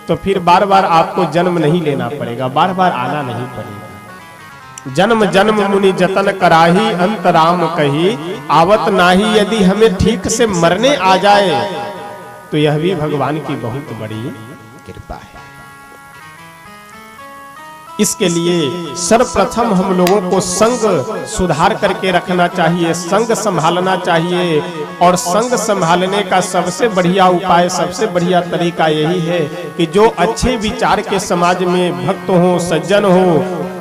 तो फिर बार बार आपको जन्म नहीं लेना पड़ेगा, बार बार आना नहीं पड़ेगा। जन्म जन्म मुनि जतन कराही, अंत राम कही आवत नाही। यदि हमें ठीक से मरने आ जाए तो यह भी भगवान की बहुत बड़ी कृपा है। इसके लिए सर्वप्रथम हम लोगों को संग सुधार करके रखना चाहिए, संग संभालना चाहिए। और संग संभालने का सबसे बढ़िया उपाय, सबसे बढ़िया तरीका यही है कि जो अच्छे विचार के समाज में भक्त हो, सज्जन हो,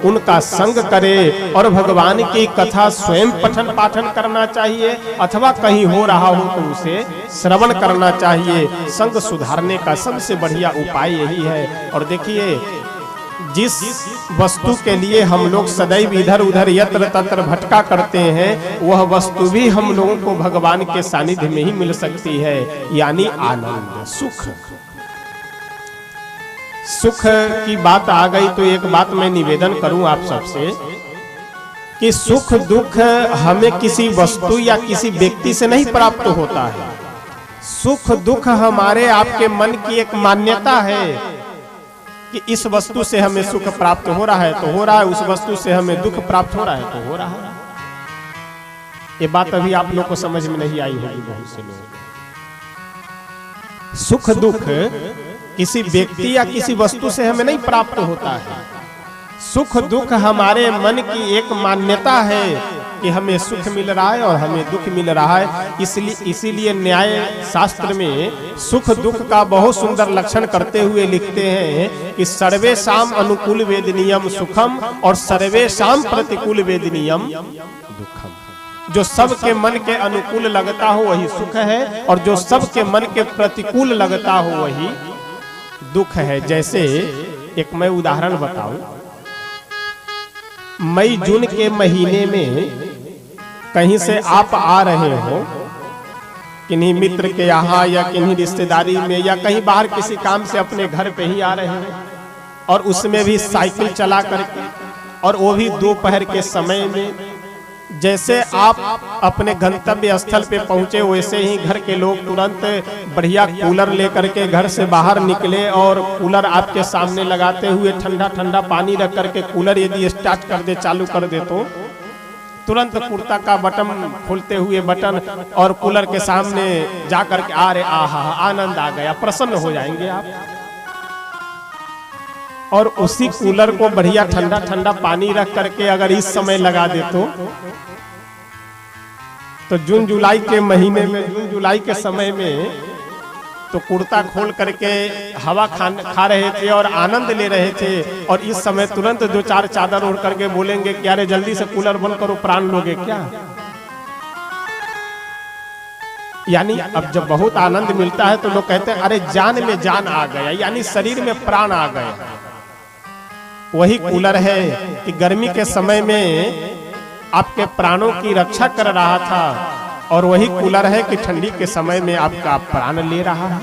उनका संग करे। और भगवान की कथा स्वयं पठन पाठन करना चाहिए, अथवा कहीं हो रहा हो तो उसे श्रवण करना चाहिए। संग सुधारने का सबसे बढ़िया उपाय यही है। और देखिए, जिस वस्तु के लिए हम लोग सदैव इधर उधर यत्र तत्र भटका करते हैं, वह वस्तु भी हम लोगों को भगवान के सानिध्य में ही मिल सकती है, यानी आनंद, सुख। सुख की बात आ गई तो एक बात मैं निवेदन करूं आप सबसे कि सुख दुख हमें किसी वस्तु या किसी व्यक्ति से नहीं प्राप्त होता है। सुख दुख हमारे आपके मन की एक मान्यता है कि इस वस्तु से हमें सुख प्राप्त हो रहा है तो हो रहा है, उस वस्तु से हमें दुख प्राप्त हो रहा है तो हो रहा है। ये बात अभी आप लोग को समझ में नहीं आई होगी बहुत से लोग। सुख दुख किसी व्यक्ति या किसी वस्तु से हमें नहीं प्राप्त होता है। सुख दुख हमारे मन की एक मान्यता है कि हमें सुख मिल रहा है और हमें दुख मिल रहा है। इसीलिए न्याय शास्त्र में सुख दुख का बहुत सुंदर लक्षण करते हुए लिखते हैं कि सर्वेषाम अनुकूल वेदनीयम सुखम और सर्वेषाम प्रतिकूल वेदनीयम दुखम। जो सबके मन के अनुकूल लगता हो वही सुख है, और जो सबके मन के प्रतिकूल लगता हो वही दुख है। जैसे एक मैं उदाहरण बताऊं, मई जून के महीने में कहीं से आप आ रहे हो, किन्हीं मित्र के यहाँ या किन्हीं रिश्तेदारी में या कहीं बाहर किसी काम से अपने घर पे ही आ रहे हो, और उसमें भी साइकिल चला करके, और वो भी दोपहर के समय में। जैसे आप अपने गंतव्य स्थल पे पहुंचे, वैसे ही घर के लोग तुरंत बढ़िया कूलर लेकर के घर से बाहर निकले, और कूलर आपके सामने लगाते हुए ठंडा ठंडा पानी रख करके कूलर यदि स्टार्ट कर दे, चालू कर दे, तो तुरंत कुर्ता का बटन खोलते हुए बटन और कूलर के सामने जा करके आ रहे, आहा आनंद आ गया, प्रसन्न हो जाएंगे आप। और उसी कूलर को बढ़िया ठंडा ठंडा पानी रख करके अगर इस समय लगा दे तो जून जुलाई के महीने में, जून जुलाई के समय में तो कुर्ता खोल करके हवा खा रहे थे और आनंद ले रहे थे, और इस समय तुरंत दो चार चादर ओढ़ करके बोलेंगे कि अरे जल्दी से कूलर बंद करो, प्राण लोगे क्या। यानी अब जब बहुत आनंद मिलता है तो लोग कहते हैं अरे जान में जान आ गया, यानी शरीर में प्राण आ गए। वही कूलर है कि गर्मी के समय में आपके प्राणों की रक्षा कर रहा था, और वही कूलर है कि ठंडी के समय में आपका प्राण ले रहा है।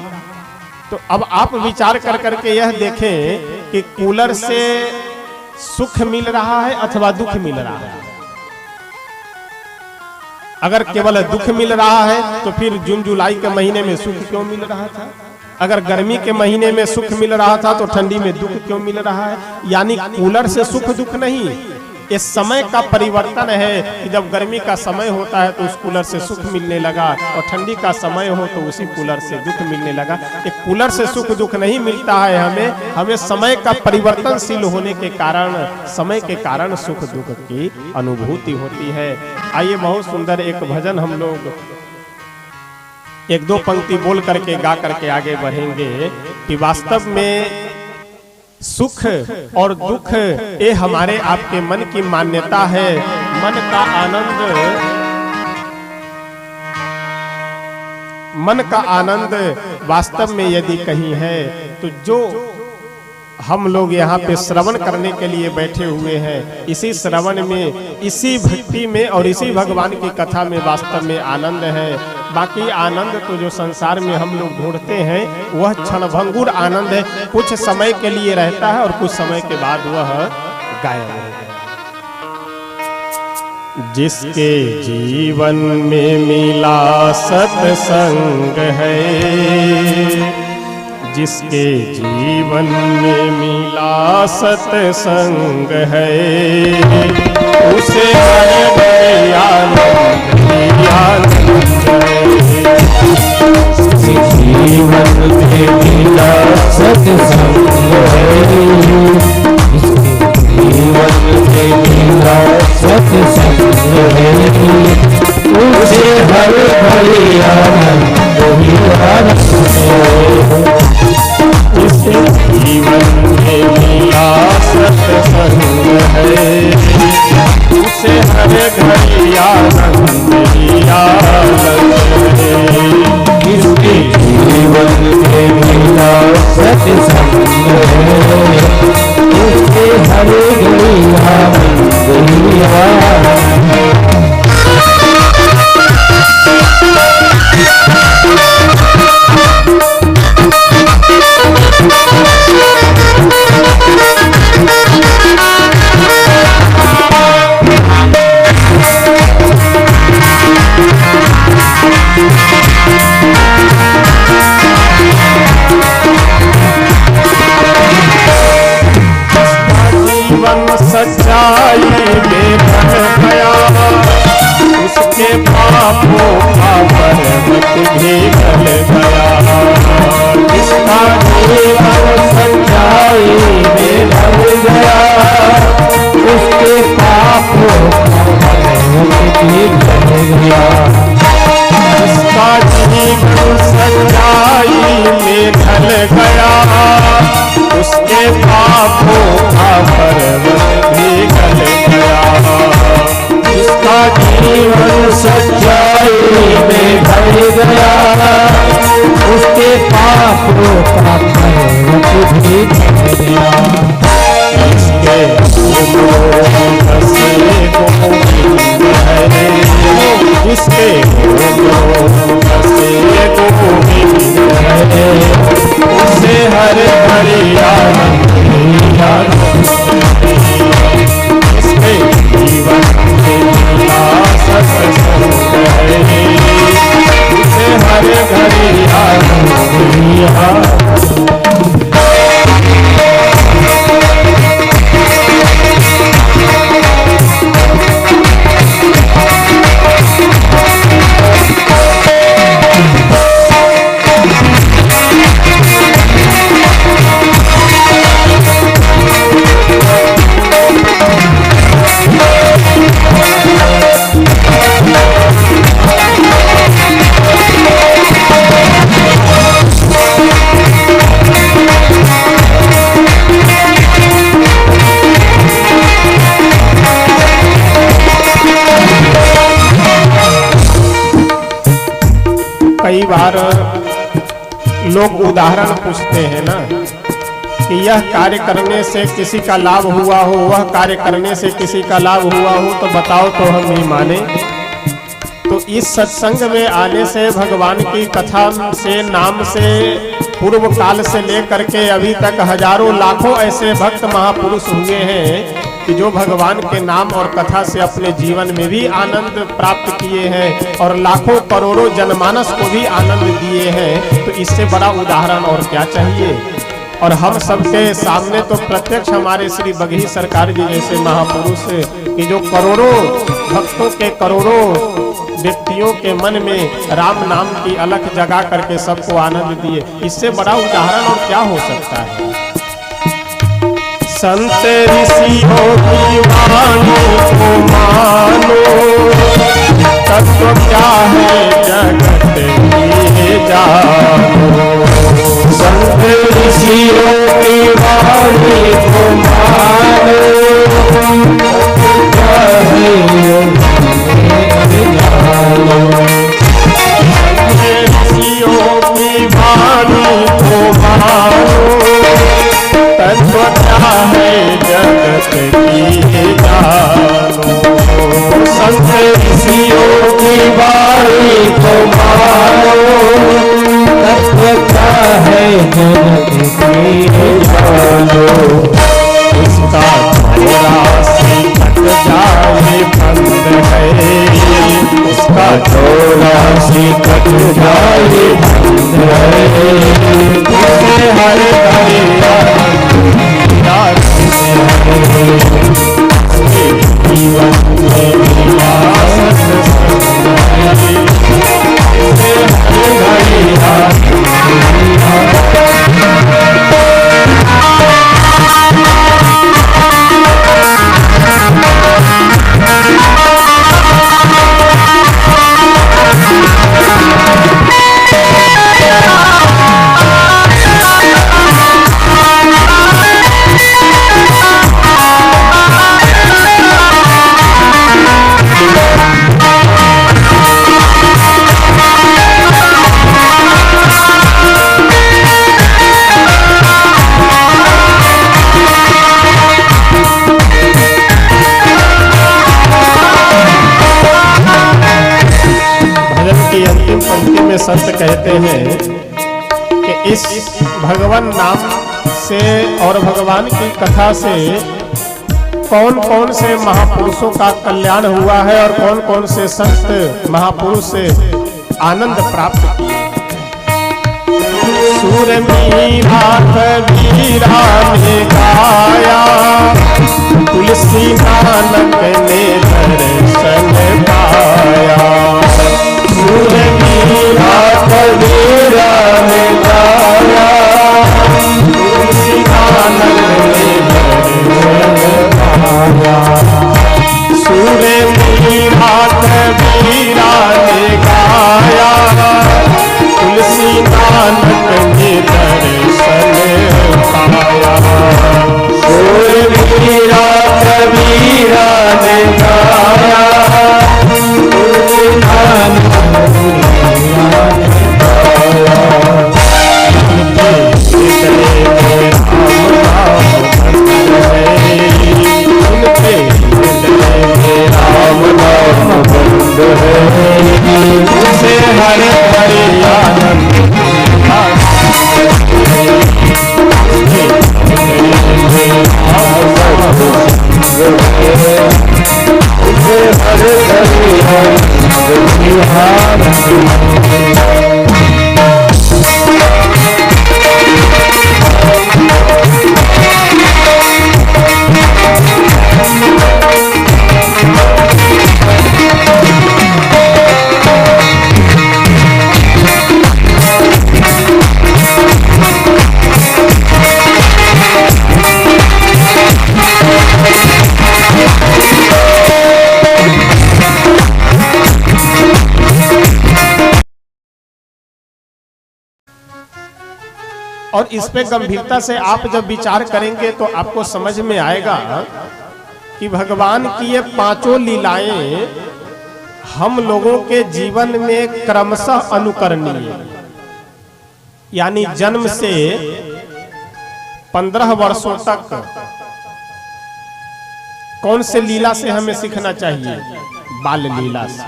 तो अब आप विचार कर करके यह देखें कि कूलर से सुख मिल रहा है अथवा दुख मिल रहा है। अगर केवल दुख मिल रहा है तो फिर जून जुलाई के महीने में सुख क्यों मिल रहा था? अगर गर्मी के महीने में सुख मिल रहा था तो ठंडी में दुख क्यों मिल रहा है? यानी कूलर से सुख दुख नहीं, ये समय का परिवर्तन है कि जब गर्मी का समय होता है तो उस कूलर से सुख मिलने लगा, और ठंडी का समय हो तो उसी कूलर से दुख मिलने लगा। ये कूलर से सुख दुख नहीं मिलता है, हमें समय का परिवर्तनशील होने के कारण, समय के कारण सुख दुख की अनुभूति होती है। आइए बहुत सुंदर एक भजन हम लोग एक दो पंक्ति बोल करके गा करके आगे बढ़ेंगे कि वास्तव में सुख और दुख ये हमारे आपके मन की मान्यता है। मन का आनंद वास्तव में यदि कहीं है तो जो हम लोग यहाँ पे श्रवण करने के लिए बैठे हुए हैं, इसी श्रवण में, इसी भक्ति में और इसी भगवान की कथा में वास्तव में आनंद है। बाकी आनंद तो जो संसार में हम लोग ढूंढते हैं वह क्षणभंगुर आनंद है, कुछ समय के लिए रहता है और कुछ समय के बाद वह गायब हो गया। जिसके जीवन में मिला सत्संग है, जिसके जीवन में मिला सत्संग है, उसे हर आनंद जीवन में मिला सत्संग है, जीवन में मिला सत्संग है, उसे हर घड़ी आनंद ही आनंद है। इसे जीवन में मिला सत्संग है, उसे हर घड़ी आनंद ही आनंद है। इसके जीवन में मिला सत्संग है, उसके हर घड़ी आनंद ही आनंद है। सच्चाई में भर गया, उसके पापों का पर्वत भी गल गया। इसका जीवन सच्चाई में भर गया, उसके पापों का पर्वत भी गल गया। इसका जीवन सच्चाई में ढल गया, उसके पापों का पर्वत भी गल गया। इसका जीवन सच्चाई में ढल गया, उसके पापों का पर्वत भी गल गया। इसके बसे गोविंद है, इसके बसे गोविंद है, उसे हर घड़ी आनंद ही आनंद है। इसके जीवन में मिला सत्संग है, उसे हर घड़ी आनंद ही आनंद है। कई बार लोग उदाहरण पूछते हैं ना कि यह कार्य करने से किसी का लाभ हुआ हो, वह कार्य करने से किसी का लाभ हुआ हो, तो बताओ तो हम ही माने। तो इस सत्संग में आने से, भगवान की कथा से, नाम से, पूर्व काल से लेकर के अभी तक हजारों लाखों ऐसे भक्त महापुरुष हुए हैं कि जो भगवान के नाम और कथा से अपने जीवन में भी आनंद प्राप्त किए हैं और लाखों करोड़ों जनमानस को भी आनंद दिए हैं। तो इससे बड़ा उदाहरण और क्या चाहिए। और हम सबके सामने तो प्रत्यक्ष हमारे श्री बघेली सरकार जी जैसे महापुरुष कि जो करोड़ों भक्तों के करोड़ों व्यक्तियों के मन में राम नाम की अलख जगा करके सबको आनंद दिए। इससे बड़ा उदाहरण और क्या हो सकता है। संत ऋषियों की वाणी को मानो, तत्व क्या है जगत की जानो। संत ऋषियों की वाणी को मानो, तत्व क्या है जगत जानो। ऋषियों की वाणी को मानो, तत्व क्या है जगत की जानो। संत ऋषियों की वाणी को मानो, तत्व क्या है जगत की जानो। उसका चौरासी कट जाए बंद है, उसका चौरासी कट जाए बंद है। उससे हर जीवन में संत कहते हैं कि इस भगवान नाम से और भगवान की कथा से कौन कौन से महापुरुषों का कल्याण हुआ है और कौन कौन से संत महापुरुष से आनंद प्राप्त किए। सूरमीरा कबीरा ने गाया, तुलसी नानक ने दर्शन पाया। सूरमीरा कबीरा ने गाया, तुलसी नानक ने दर्शन पाया। सूरमीरा कबीरा ने गाया, तुलसी नानक ने दर्शन पाया। सूरमीरा कबीरा ने गाया, तुलसी नानक और इस पे गंभीरता से आप जब विचार करेंगे तो आपको समझ में आएगा कि भगवान की ये पांचों लीलाएं हम लोगों के जीवन में क्रमशः अनुकरणीय, यानी जन्म से 15 वर्षों तक कौन से लीला से हमें सीखना चाहिए? बाल लीला से।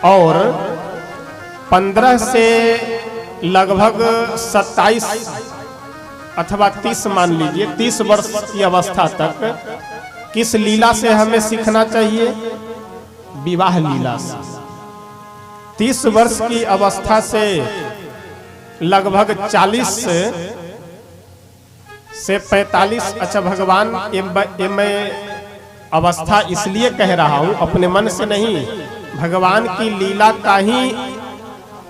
और 15 से लगभग 27 अथवा 30 मान लीजिए 30 वर्ष की अवस्था तक किस लीला से हमें सीखना चाहिए? विवाह लीला से। 30 वर्ष की अवस्था से लगभग 40 से 45। अच्छा भगवान, ये मैं अवस्था इसलिए कह रहा हूं अपने मन से नहीं, भगवान की लीला का ही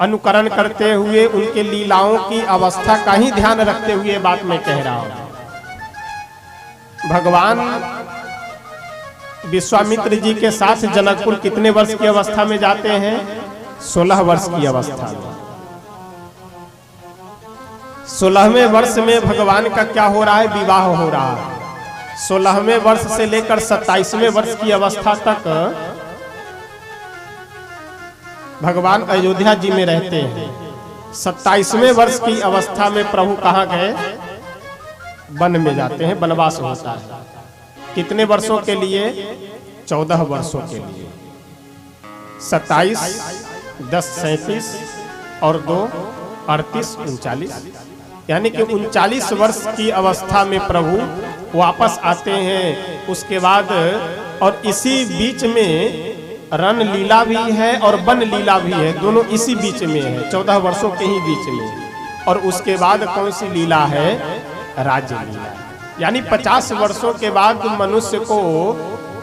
अनुकरण करते हुए, उनके लीलाओं की अवस्था का ही ध्यान रखते हुए बात मैं कह रहा हूं। भगवान विश्वामित्र जी के साथ जनकपुर कितने वर्ष की अवस्था में जाते हैं? 16 वर्ष की अवस्था में। 16वें वर्ष में भगवान का क्या हो रहा है? विवाह हो रहा है। 16वें वर्ष से लेकर 27वें वर्ष की अवस्था तक भगवान अयोध्या जी में रहते हैं। 27वें वर्ष की अवस्था में प्रभु कहाँ गए? वन में जाते हैं, वनवास होता है। कितने वर्षों के लिए? 14 वर्षों के लिए। 27, 10, 37 और 2, 38, 39, यानी कि 39 वर्ष की अवस्था में प्रभु वापस आते हैं। उसके बाद और इसी बीच में रण लीला भी है और वन लीला भी है, दोनों इसी बीच में है, 14 वर्षों के ही बीच में। और उसके बाद कौन सी लीला है? राज्य लीला। यानी 50 वर्षों के बाद मनुष्य को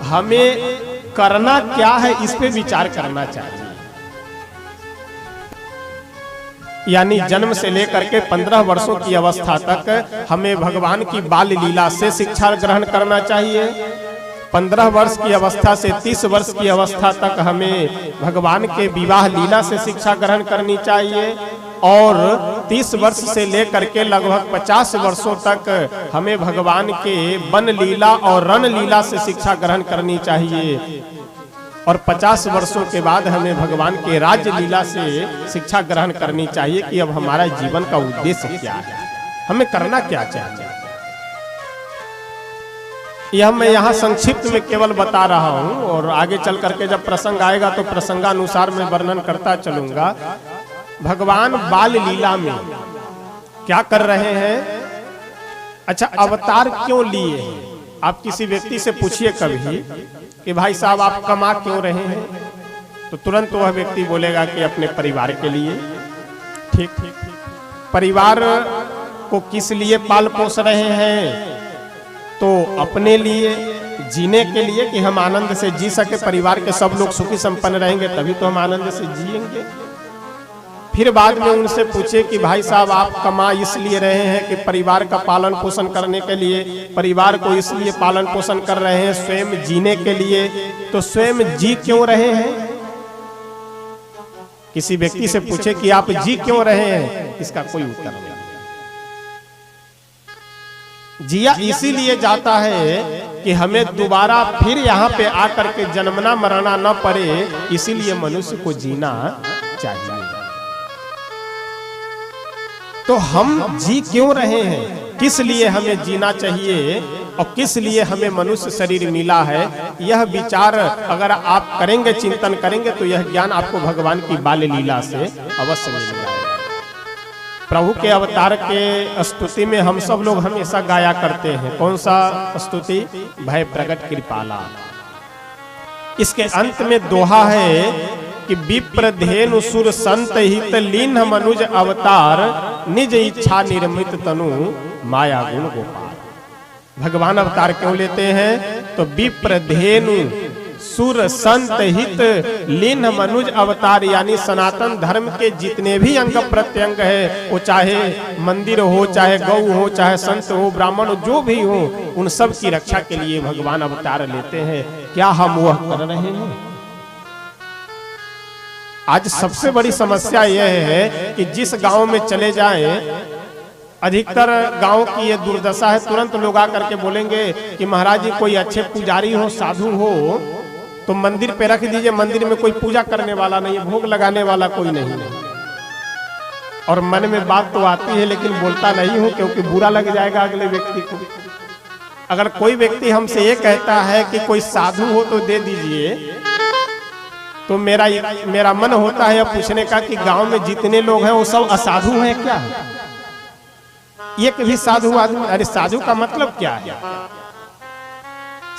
हमें करना क्या है, इस पे विचार करना चाहिए। यानी जन्म से लेकर के 15 वर्षों की अवस्था तक हमें भगवान की बाल लीला से शिक्षा ग्रहण करना चाहिए। 15 वर्ष की अवस्था से 30 वर्ष की अवस्था तक हमें भगवान के विवाह लीला से शिक्षा ग्रहण करनी चाहिए। और 30 वर्ष से लेकर के लगभग 50 वर्षों तक हमें भगवान के वन लीला और रण लीला से शिक्षा ग्रहण करनी चाहिए। और 50 वर्षों के बाद हमें भगवान के राज्य लीला से शिक्षा ग्रहण करनी चाहिए कि अब हमारा जीवन का उद्देश्य क्या है, हमें करना क्या चाहिए। यह मैं यहाँ संक्षिप्त में केवल बता रहा हूँ, और आगे चल करके जब प्रसंग आएगा तो प्रसंगानुसार मैं वर्णन करता चलूंगा। भगवान बाल लीला में क्या कर रहे हैं? अच्छा, अवतार क्यों लिए हैं? आप किसी व्यक्ति से पूछिए कभी कि भाई साहब आप कमा क्यों रहे हैं, तो तुरंत वह व्यक्ति बोलेगा कि अपने परिवार के लिए। ठीक, परिवार को किस लिए पाल पोस रहे हैं? तो अपने लिए, जीने के लिए, कि हम आनंद से जी सके, परिवार के सब लोग सुखी संपन्न रहेंगे तभी तो हम आनंद से जिएंगे। फिर बाद में उनसे पूछे कि भाई साहब आप कमा इसलिए रहे हैं कि परिवार का पालन पोषण करने के लिए, परिवार को इसलिए पालन पोषण कर रहे हैं स्वयं जीने के लिए, तो स्वयं जी क्यों रहे हैं? किसी व्यक्ति से पूछे कि आप जी क्यों रहे हैं, इसका कोई उत्तर नहीं। जिया इसीलिए जाता है कि हमें दोबारा फिर यहाँ पे आकर के जन्मना मरना न पड़े, इसीलिए मनुष्य को जीना चाहिए। तो हम जी क्यों रहे हैं, किस लिए हमें जीना चाहिए और किस लिए हमें मनुष्य शरीर मिला है, यह विचार अगर आप करेंगे, चिंतन करेंगे, तो यह ज्ञान आपको भगवान की बाल लीला से अवश्य मिल जाएगा। प्रभु के अवतार के स्तुति में हम सब लोग हमेशा गाया करते हैं। कौन सा स्तुति? भय प्रगट कृपाला। इसके अंत में दोहा है कि विप्र धेनु सुर संत हित लीन मनुज अवतार, निज इच्छा निर्मित तनु माया गुण गोपाल। भगवान अवतार क्यों लेते हैं? तो विप्र धेनु सुर संत हित लीन मनुज अवतार, यानी सनातन धर्म के जितने भी अंग प्रत्यंग है, वो चाहे मंदिर हो, चाहे गौ हो, चाहे संत हो, ब्राह्मण हो, जो भी हो, उन सब की रक्षा के लिए भगवान अवतार लेते हैं। क्या हम वह कर रहे हैं? आज सबसे बड़ी समस्या यह है कि जिस गांव में चले जाएं, अधिकतर गांव की ये दुर्दशा है, तुरंत लोग आकर के बोलेंगे कि महाराज जी कोई अच्छे पुजारी हो, साधु हो तो मंदिर पे रख दीजिए, मंदिर में कोई पूजा करने वाला नहीं है, भोग लगाने वाला कोई नहीं है। और मन में बात तो आती है लेकिन बोलता नहीं हूं, क्योंकि बुरा लग जाएगा अगले व्यक्ति को। अगर कोई व्यक्ति हमसे ये कहता है कि कोई साधु हो तो दे दीजिए, तो मेरा मन होता है पूछने का कि गांव में जितने लोग हैं वो सब असाधु हैं क्या? एक भी साधु आदमी? अरे साधु का मतलब क्या है?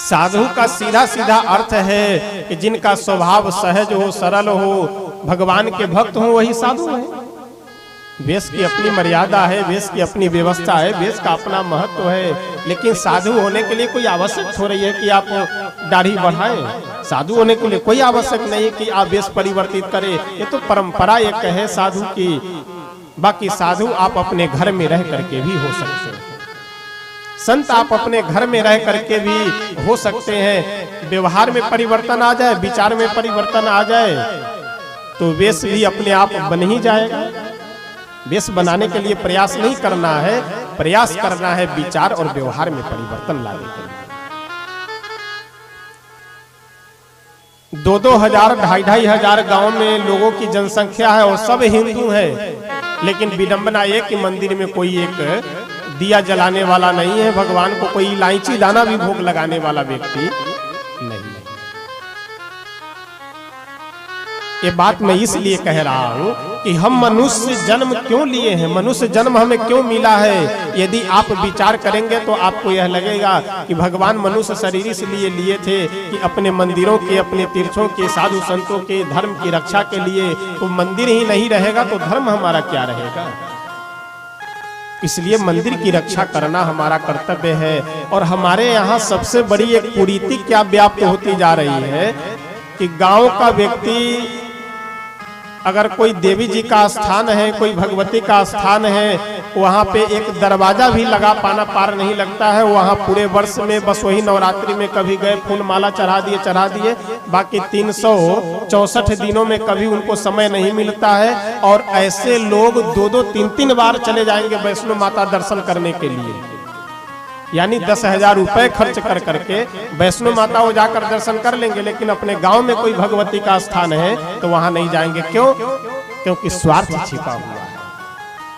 साधु का सीधा सीधा अर्थ है कि जिनका स्वभाव सहज हो, सरल हो, भगवान के भक्त हो, वही साधु है। वेश की अपनी मर्यादा है, वेश की अपनी व्यवस्था है, वेश का अपना महत्व है। लेकिन साधु होने के लिए कोई आवश्यक हो रही है कि आप दाढ़ी बढ़ाएं। साधु होने के लिए कोई आवश्यक नहीं है कि आप वेश परिवर्तित करें। ये तो परंपरा एक है साधु की। बाकी साधु आप अपने घर में रह करके भी हो सकते हैं, संत आप अपने घर में रह करके भी हो सकते हैं। व्यवहार में परिवर्तन आ जाए, विचार में परिवर्तन आ जाए तो वेश भी अपने आप बन ही जाएगा। वेश बनाने के लिए प्रयास नहीं करना है, प्रयास करना है विचार और व्यवहार में परिवर्तन लाने के लिए। 2-2 हजार 2,500 हजार गांव में लोगों की जनसंख्या है और सब हिंदू हैं, लेकिन विडंबना ये कि मंदिर में कोई एक दिया जलाने वाला नहीं है, भगवान को कोई इलायची दाना भी भोग लगाने वाला व्यक्ति नहीं है। ये बात मैं इसलिए कह रहा हूं कि हम मनुष्य जन्म क्यों लिए हैं, मनुष्य जन्म हमें क्यों मिला है। यदि आप विचार करेंगे तो आपको यह लगेगा कि भगवान मनुष्य शरीर इसलिए लिए थे कि अपने मंदिरों के, अपने तीर्थों के, साधु संतों के धर्म की रक्षा के लिए। तो मंदिर ही नहीं रहेगा तो धर्म हमारा क्या रहेगा। इसलिए मंदिर की रक्षा करना हमारा कर्तव्य है। और हमारे यहाँ सबसे बड़ी एक कुरीति क्या व्याप्त होती जा रही है कि गांव का व्यक्ति अगर कोई देवी जी का स्थान है, कोई भगवती का स्थान है, वहाँ पे एक दरवाजा भी लगा पाना पार नहीं लगता है। वहाँ पूरे वर्ष में बस वही नवरात्रि में कभी गए, फूल माला चढ़ा दिए, बाकी 364 दिनों में कभी उनको समय नहीं मिलता है। और ऐसे लोग 2-2, 3-3 बार चले जाएंगे वैष्णो माता दर्शन करने के लिए, यानी 10,000 रुपए खर्च कर करके वैष्णो माता वो जाकर दर्शन कर लेंगे, लेकिन अपने गांव में कोई भगवती का स्थान है तो वहां नहीं जाएंगे। क्यों? क्योंकि स्वार्थ छिपा हुआ है।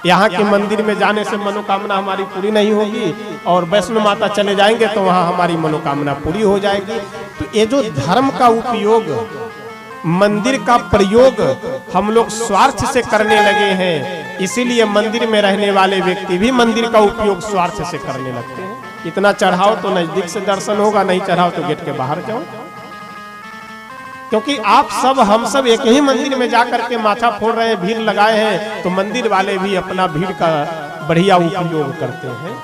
यहाँ के मंदिर में जाने से मनोकामना हमारी पूरी नहीं होगी और वैष्णो माता चले जाएंगे तो वहां हमारी मनोकामना पूरी हो जाएगी। तो ये जो धर्म का उपयोग, मंदिर का प्रयोग हम लोग स्वार्थ से करने लगे हैं, इसीलिए मंदिर में रहने वाले व्यक्ति भी मंदिर का उपयोग स्वार्थ से करने लगते हैं। इतना चढ़ाओ तो नजदीक से दर्शन होगा, नहीं चढ़ाओ तो गेट के बाहर जाओ। क्योंकि आप सब, हम सब एक ही मंदिर में जाकर के माथा फोड़ रहे हैं, भीड़ लगाए हैं, तो मंदिर वाले भी अपना भीड़ का बढ़िया उपयोग करते हैं।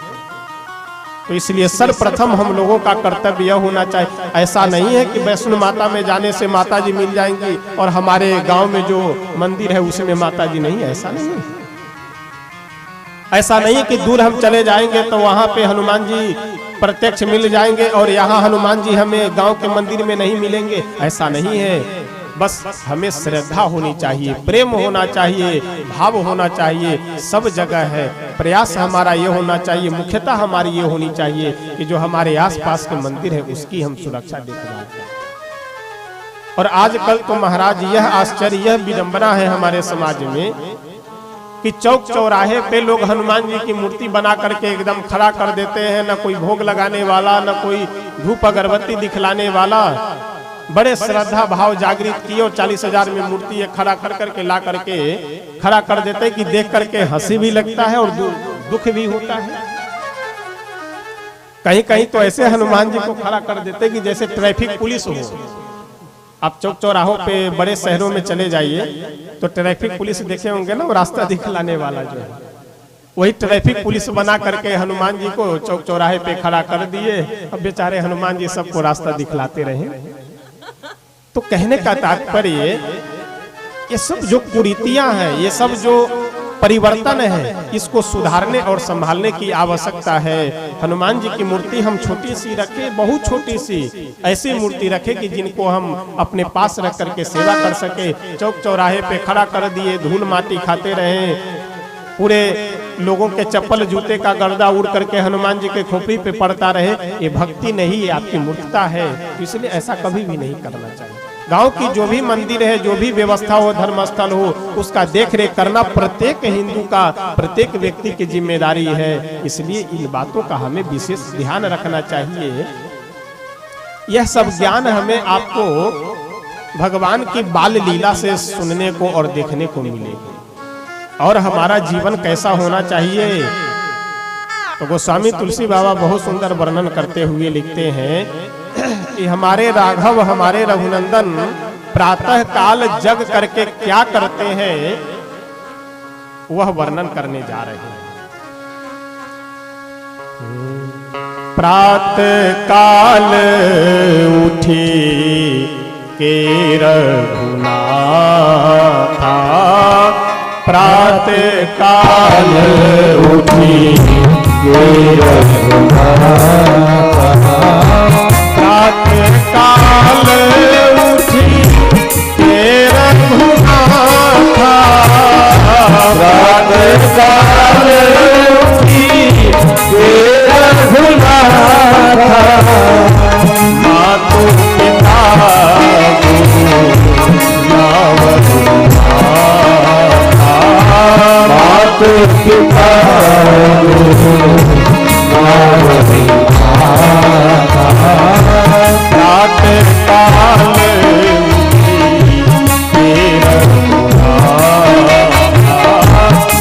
तो इसलिए सर्वप्रथम हम लोगों का कर्तव्य यह होना चाहिए। ऐसा नहीं है कि वैष्णो माता में जाने से माता जी मिल जाएंगी और हमारे गांव में जो मंदिर है उसमें माता जी नहीं है, ऐसा नहीं है। ऐसा नहीं है कि दूर हम चले जाएंगे तो वहां पे हनुमान जी प्रत्यक्ष मिल जाएंगे और यहाँ हनुमान जी हमें गांव के मंदिर में नहीं मिलेंगे, ऐसा नहीं है। बस हमें श्रद्धा होनी चाहिए, प्रेम होना चाहिए, भाव होना चाहिए, सब जगह है। प्रयास हमारा ये होना चाहिए, मुख्यतः हमारी ये होनी चाहिए कि जो हमारे आसपास के मंदिर है उसकी हम सुरक्षा देखभाल करें। और आजकल तो महाराज यह आश्चर्य, यह विडंबना है हमारे समाज में कि चौक चौराहे पे लोग हनुमान जी की मूर्ति बना करके एकदम खड़ा कर देते हैं। न कोई भोग लगाने वाला, न कोई धूप अगरबत्ती दिखलाने वाला। बड़े श्रद्धा भाव जागृत किए और 40,000 में मूर्ति ये खड़ा कर करके ला करके खड़ा कर देते कि देख करके हंसी भी लगता है और दुख भी होता है। कहीं कहीं तो ऐसे हनुमान जी को खड़ा कर देते कि जैसे ट्रैफिक पुलिस हो। आप चौक चौराहों पे बड़े शहरों में चले जाइए तो ट्रैफिक पुलिस देखे होंगे ना, वो रास्ता दिखलाने वाला जो है, वही ट्रैफिक पुलिस बना करके हनुमान जी को चौक चौराहे पे खड़ा कर दिए। अब बेचारे हनुमान जी सबको रास्ता दिखलाते रहे। तो कहने का तात्पर्य ये सब जो कुरीतियां हैं, ये सब जो परिवर्तन है, इसको सुधारने और संभालने की आवश्यकता है। हनुमान जी की मूर्ति हम छोटी सी रखें, बहुत छोटी सी ऐसी मूर्ति रखें कि जिनको हम अपने पास रख करके सेवा कर सके। चौक चौराहे पे खड़ा कर दिए, धूल माटी खाते रहे, पूरे लोगों के चप्पल जूते का गर्दा उड़ करके हनुमान जी के खोपड़ी पे पड़ता रहे, ये भक्ति नहीं है, आपकी मूर्खता है। इसलिए ऐसा कभी भी नहीं करना चाहिए। गांव की जो भी मंदिर है, जो भी व्यवस्था हो, धर्मस्थल हो, उसका देख रेख करना प्रत्येक हिंदू का, प्रत्येक व्यक्ति की जिम्मेदारी है। इसलिए इन बातों का हमें विशेष ध्यान रखना चाहिए। यह सब ज्ञान हमें आपको भगवान की बाल लीला से सुनने को और देखने को मिलेगी। और हमारा जीवन कैसा होना चाहिए, तो गोस्वामी तुलसी बाबा बहुत सुंदर वर्णन करते हुए लिखते हैं कि हमारे राघव, हमारे रघुनंदन प्रातः काल जग करके क्या करते हैं, वह वर्णन करने जा रहे हैं। प्रातः काल उठी के रघुनाथा, प्रातः काल उठी के रघुनाथा, प्रातः काल उठी के रघुनाथा, प्रातः काल उठी के रघुनाथा, मातु पिता मातु पिता प्रातः काल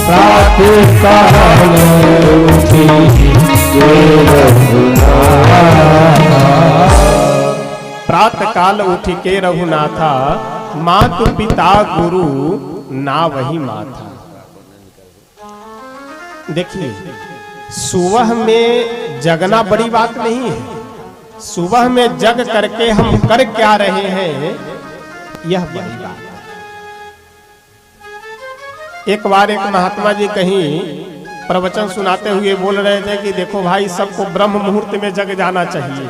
प्रातः काल उठी के रघुनाथा, प्रातः काल उठ के रघुनाथा, मातु पिता गुरु ना वही माथा। देखिए, सुबह में जगना बड़ी बात नहीं है, सुबह में जग करके हम कर क्या रहे हैं यह बड़ी बात है। एक बार एक महात्मा जी कहीं प्रवचन सुनाते हुए बोल रहे थे कि देखो भाई, सबको ब्रह्म मुहूर्त में जग जाना चाहिए।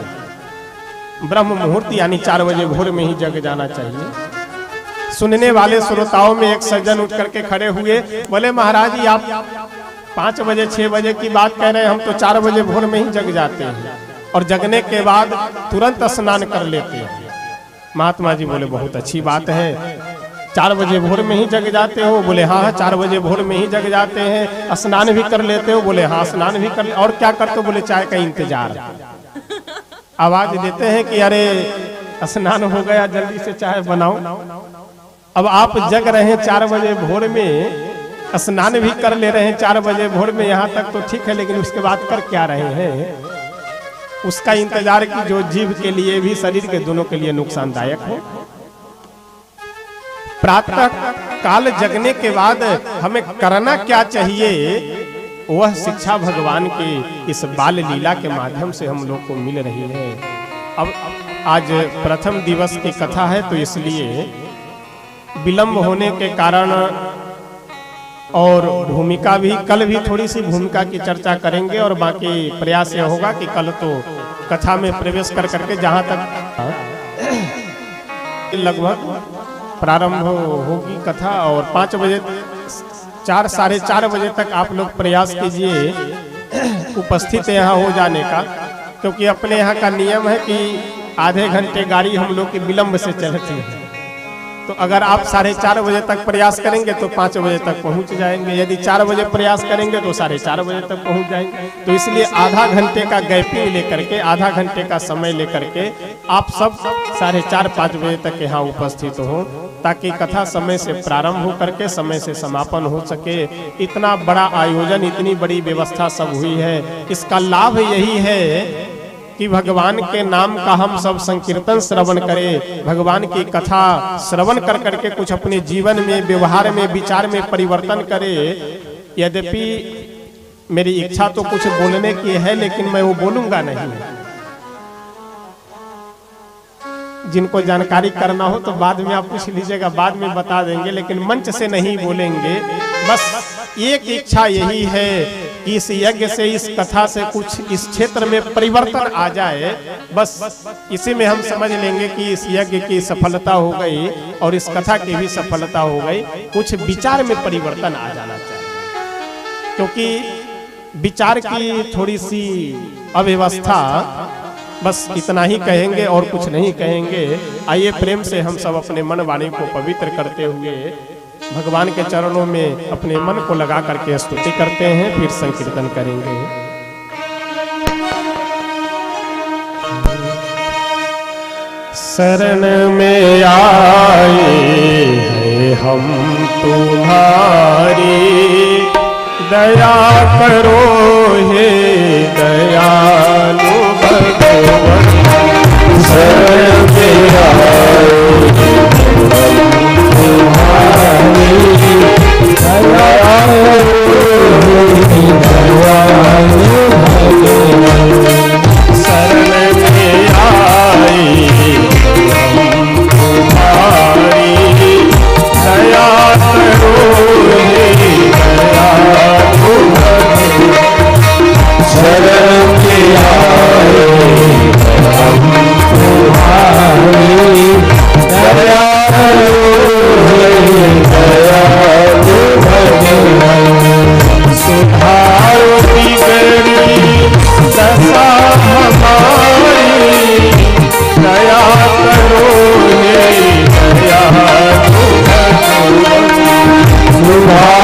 ब्रह्म मुहूर्त यानी 4 बजे भोर में ही जग जाना चाहिए। सुनने वाले श्रोताओं में एक सज्जन उठ करके खड़े हुए, बोले महाराज जी आप 5 बजे 6 बजे की बात कह रहे हैं, हम तो 4 बजे भोर में ही जग जाते हैं और जगने के बाद तुरंत स्नान कर लेते हैं। महात्मा जी बोले बहुत अच्छी बात है, 4 बजे भोर में ही जग जाते हो? बोले हाँ 4 बजे भोर में ही जग जाते हैं। स्नान भी कर लेते हो? बोले हाँ स्नान भी कर। और क्या करते हो? बोले चाय का इंतजार। आवाज देते हैं कि अरे स्नान हो गया, जल्दी से चाय बनाओ। अब आप जग रहे हैं 4 बजे भोर में, स्नान भी कर ले रहे हैं 4 बजे भोर में, यहाँ तक तो ठीक है, लेकिन उसके बाद कर क्या रहे हैं? उसका इंतजार की जो जीव के लिए भी शरीर के दोनों के लिए नुकसानदायक हो। प्रातः काल जगने के बाद हमें करना क्या चाहिए, वह शिक्षा भगवान के इस बाल लीला के माध्यम से हम लोग को मिल रही है। अब आज प्रथम दिवस की कथा है, तो इसलिए विलंब होने के कारण और भूमिका भी, कल भी थोड़ी सी भूमिका की चर्चा करेंगे और बाकी प्रयास यह होगा कि कल तो कथा में प्रवेश कर करके जहां तक लगभग प्रारंभ होगी कथा, और 5 बजे 4 साढ़े 4 बजे तक आप लोग प्रयास कीजिए उपस्थित यहाँ हो जाने का, क्योंकि अपने यहाँ का नियम है कि आधे घंटे गाड़ी हम लोग की विलंब से चलती है। तो अगर आप 4:30 बजे तक प्रयास करेंगे तो 5 बजे तक पहुंच जाएंगे, यदि 4 बजे प्रयास करेंगे तो 4:30 बजे तक पहुंच जाएंगे। तो इसलिए आधा घंटे का गैपिंग लेकर के, आधा घंटे का समय लेकर के आप सब 4:30-5 बजे तक यहाँ उपस्थित हो, ताकि कथा समय से प्रारंभ हो करके समय से समापन हो सके। इतना बड़ा आयोजन, इतनी बड़ी व्यवस्था सब हुई है, इसका लाभ यही है कि भगवान के नाम का हम सब संकीर्तन श्रवण करें, भगवान की कथा श्रवण कर करके कुछ अपने जीवन में, व्यवहार में, विचार में परिवर्तन करें। यद्यपि मेरी इच्छा तो कुछ बोलने की है, लेकिन मैं वो बोलूंगा नहीं। जिनको जानकारी करना हो तो बाद में आप पूछ लीजिएगा, बाद में बता देंगे, लेकिन मंच से नहीं बोलेंगे। बस एक इच्छा यही है कि इस यज्ञ से, इस कथा से कुछ इस क्षेत्र में परिवर्तन आ जाए। बस इसी में हम समझ लेंगे कि इस यज्ञ की सफलता हो गई और इस कथा की भी सफलता हो गई। कुछ विचार में परिवर्तन आ जाना चाहिए, क्योंकि विचार की थोड़ी सी अव्यवस्था, बस इतना ही कहेंगे और कुछ नहीं कहेंगे। आइए प्रेम से हम सब अपने मन वाणी को पवित्र करते हुए भगवान के चरणों में अपने मन को लगा करके स्तुति करते हैं, फिर संकीर्तन करेंगे। शरण में आए हैं हम तुम्हारी, दया करो हे दयालु भगवान। शरण में आए हम तुम्हारी, दया Hare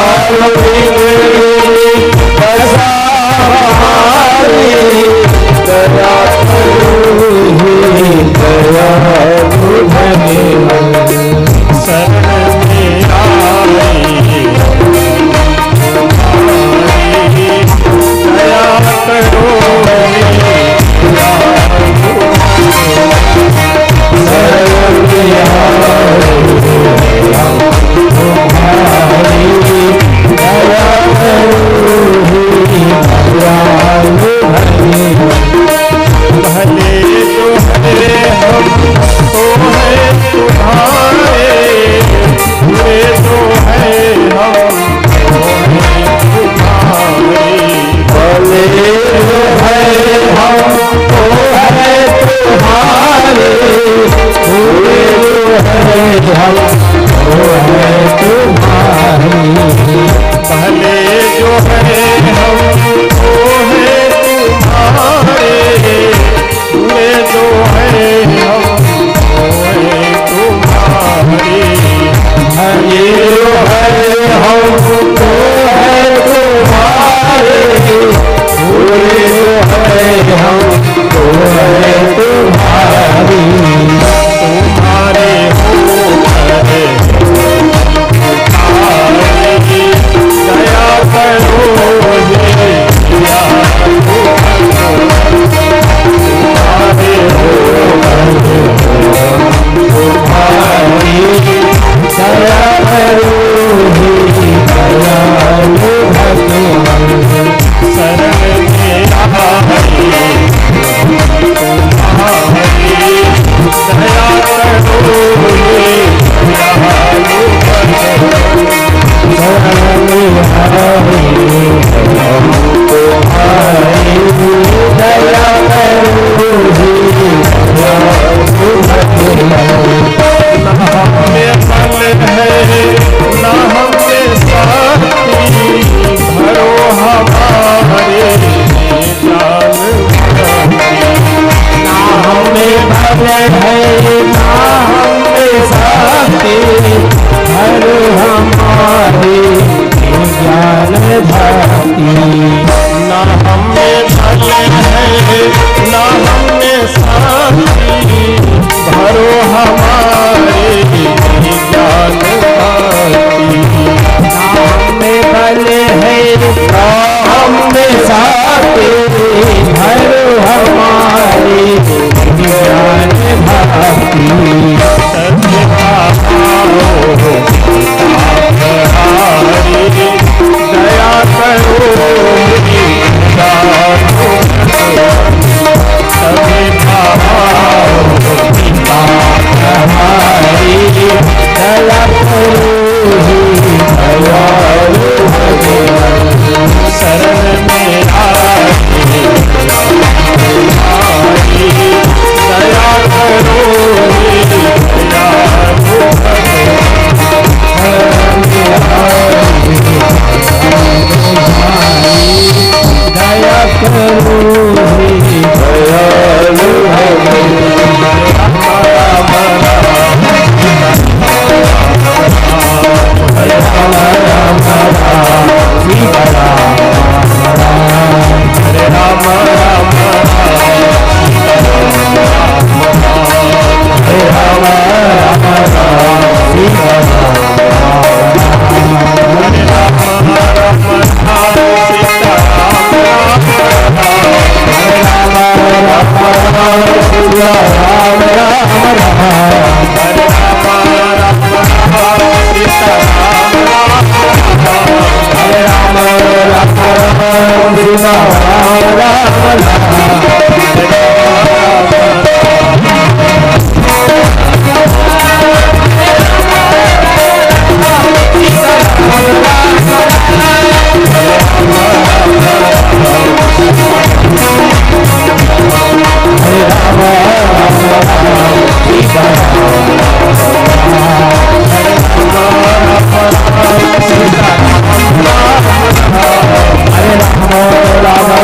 Rama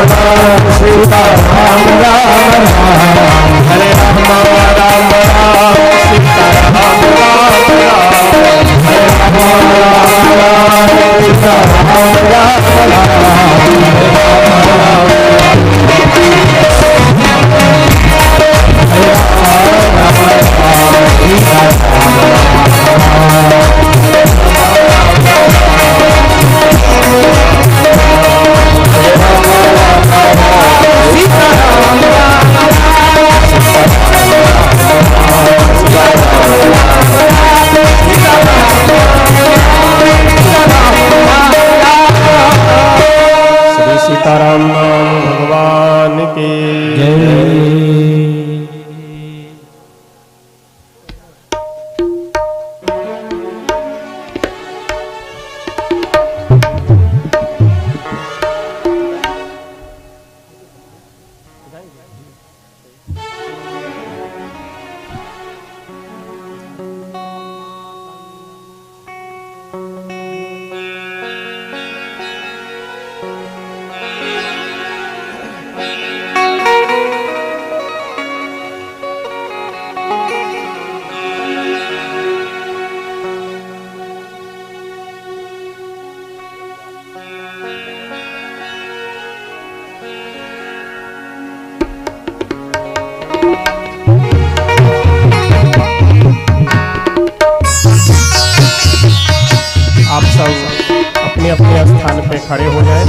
खड़े हो जाए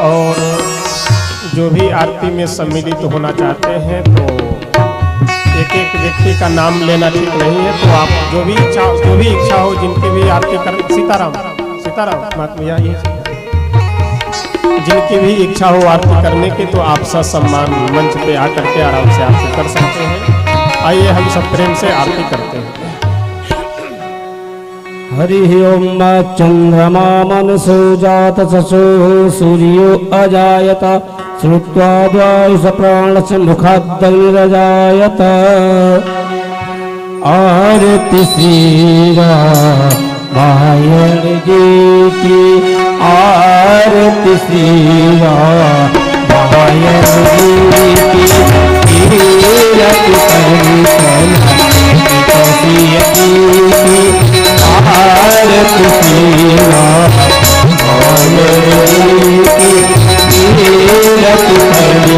और जो भी आरती में सम्मिलित होना चाहते हैं तो एक एक व्यक्ति का नाम लेना ठीक नहीं है, तो आप जो भी इच्छा हो जिनकी भी आरती कर सीताराम महात्मा ये जिनकी भी इच्छा हो आरती करने की तो आप ससम्मान मंच पे आकर के आराम से आरती कर सकते हैं। आइए हम सब प्रेम से आरती करते हैं। हरि ओम चंद्रमा मनसो जात ससो सूर्यो अजायत श्रुत्वा द्वायुष प्राणस्य मुखादग्निरजायत आरति श्री रामायण जी की आरति श्री रामायण जी की कीरति करी आरति श्री रामायण जी की कीरति करी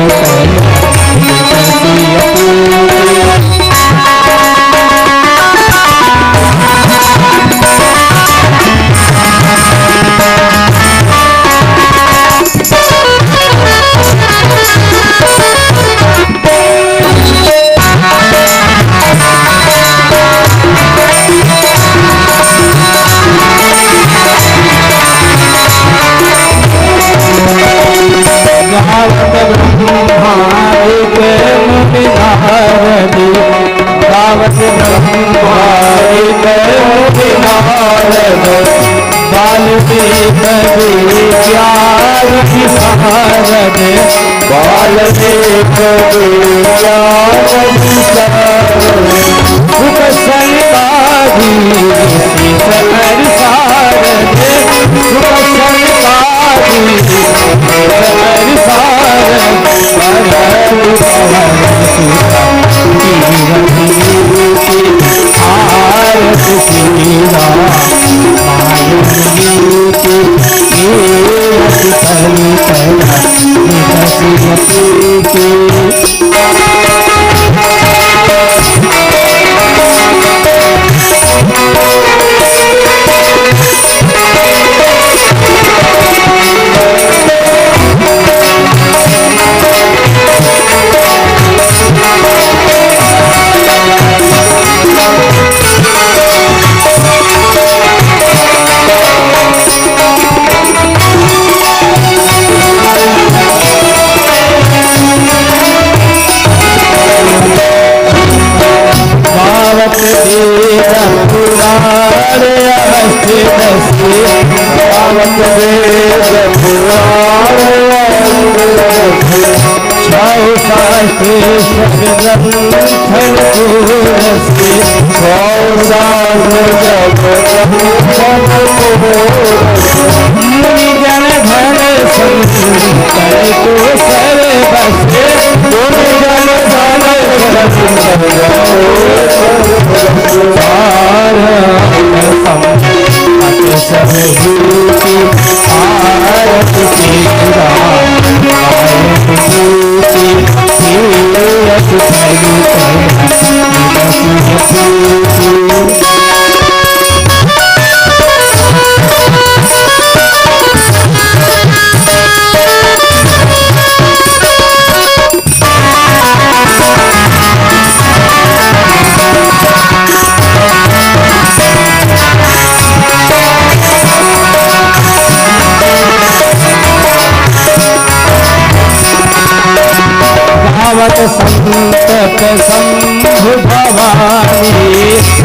संतत शंभु भवानी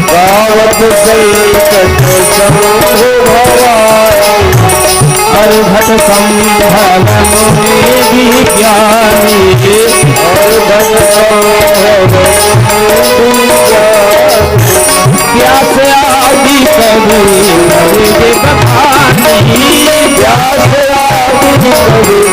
गावत संकट शंभु भवानी अर्घट संभल मुनि विज्ञानी अर्घट संभल व्यास आदि कवि नवि बखानी व्यास आदि कवि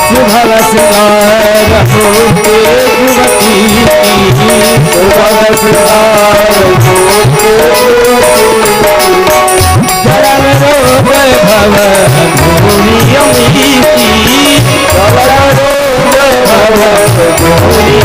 सुभग सिंगार होते युवती सुभग सिंगार होते चरण रोग भव भूरि अमीति चरण रोग भव भूरि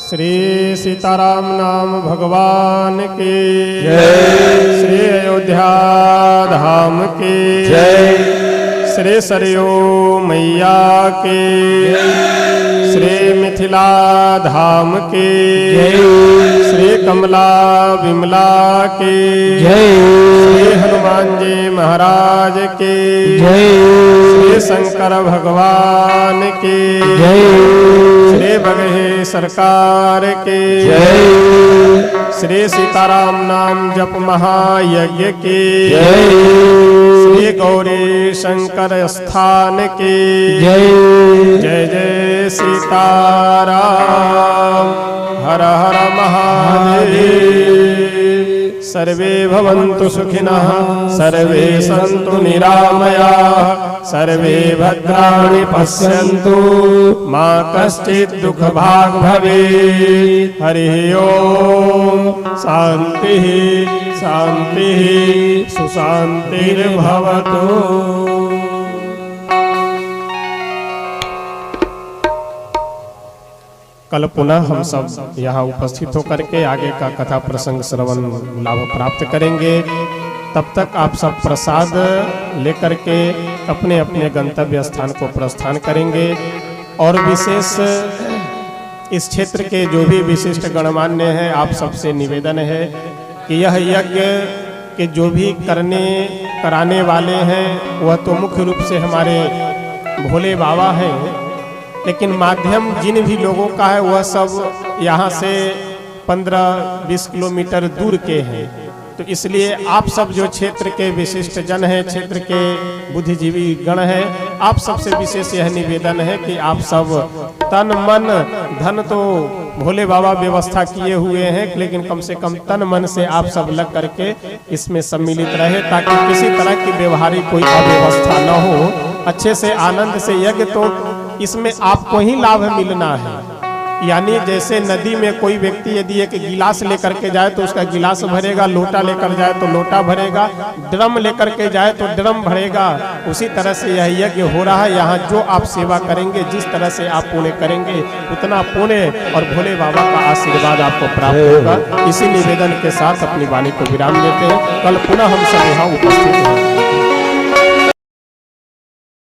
श्री सीताराम नाम भगवान के श्री अयोध्या धाम के श्री सरयू मैया के श्री मिथिला धाम के श्री कमला विमला के श्री हनुमान जी महाराज के श्री शंकर भगवान के श्री बगहे सरकार के श्री सीताराम नाम जप महायज्ञ के श्री गौरी शंकर स्थान के जय जय सीताराम हर हर महादेव सर्वे भवन्तु सुखिनः सर्वे सन्तु निरामयाः सर्वे भद्राणि पश्यन्तु मा कश्चित् दुःखभाग् भवेत् हरिः ओम शान्तिः शान्तिः सुशान्तिर्भवतु। कल पुनः हम सब यहाँ उपस्थित होकर के आगे का कथा प्रसंग श्रवण लाभ प्राप्त करेंगे। तब तक आप सब प्रसाद लेकर के अपने अपने गंतव्य स्थान को प्रस्थान करेंगे। और विशेष इस क्षेत्र के जो भी विशिष्ट गणमान्य हैं, आप सबसे निवेदन है कि यह यज्ञ के जो भी कराने वाले हैं वह तो मुख्य रूप से हमारे भोले बाबा हैं, लेकिन माध्यम जिन भी लोगों का है वह सब यहाँ से 15-20 किलोमीटर दूर के हैं। तो इसलिए आप सब जो क्षेत्र के विशिष्ट जन हैं, क्षेत्र के बुद्धिजीवी गण हैं, आप सबसे विशेष यह निवेदन है कि आप सब तन मन धन तो भोले बाबा व्यवस्था किए हुए हैं, लेकिन कम से कम तन मन से आप सब लग करके इसमें सम्मिलित रहे, ताकि किसी तरह की व्यवहारिक कोई अव्यवस्था न हो। अच्छे से आनंद से यज्ञ तो इसमें आपको ही लाभ मिलना है। यानी जैसे नदी में कोई व्यक्ति यदि एक गिलास लेकर के जाए तो उसका गिलास भरेगा, लोटा लेकर जाए तो लोटा भरेगा, ड्रम लेकर के जाए तो ड्रम भरेगा। उसी तरह से यह यज्ञ हो रहा है। यहाँ जो आप सेवा करेंगे, जिस तरह से आप पुण्य करेंगे, उतना पुण्य और भोले बाबा का आशीर्वाद आपको प्राप्त होगा। इसी निवेदन के साथ अपनी वाणी को विराम देते हैं। कल पुनः हम सब यहाँ उपस्थित होंगे।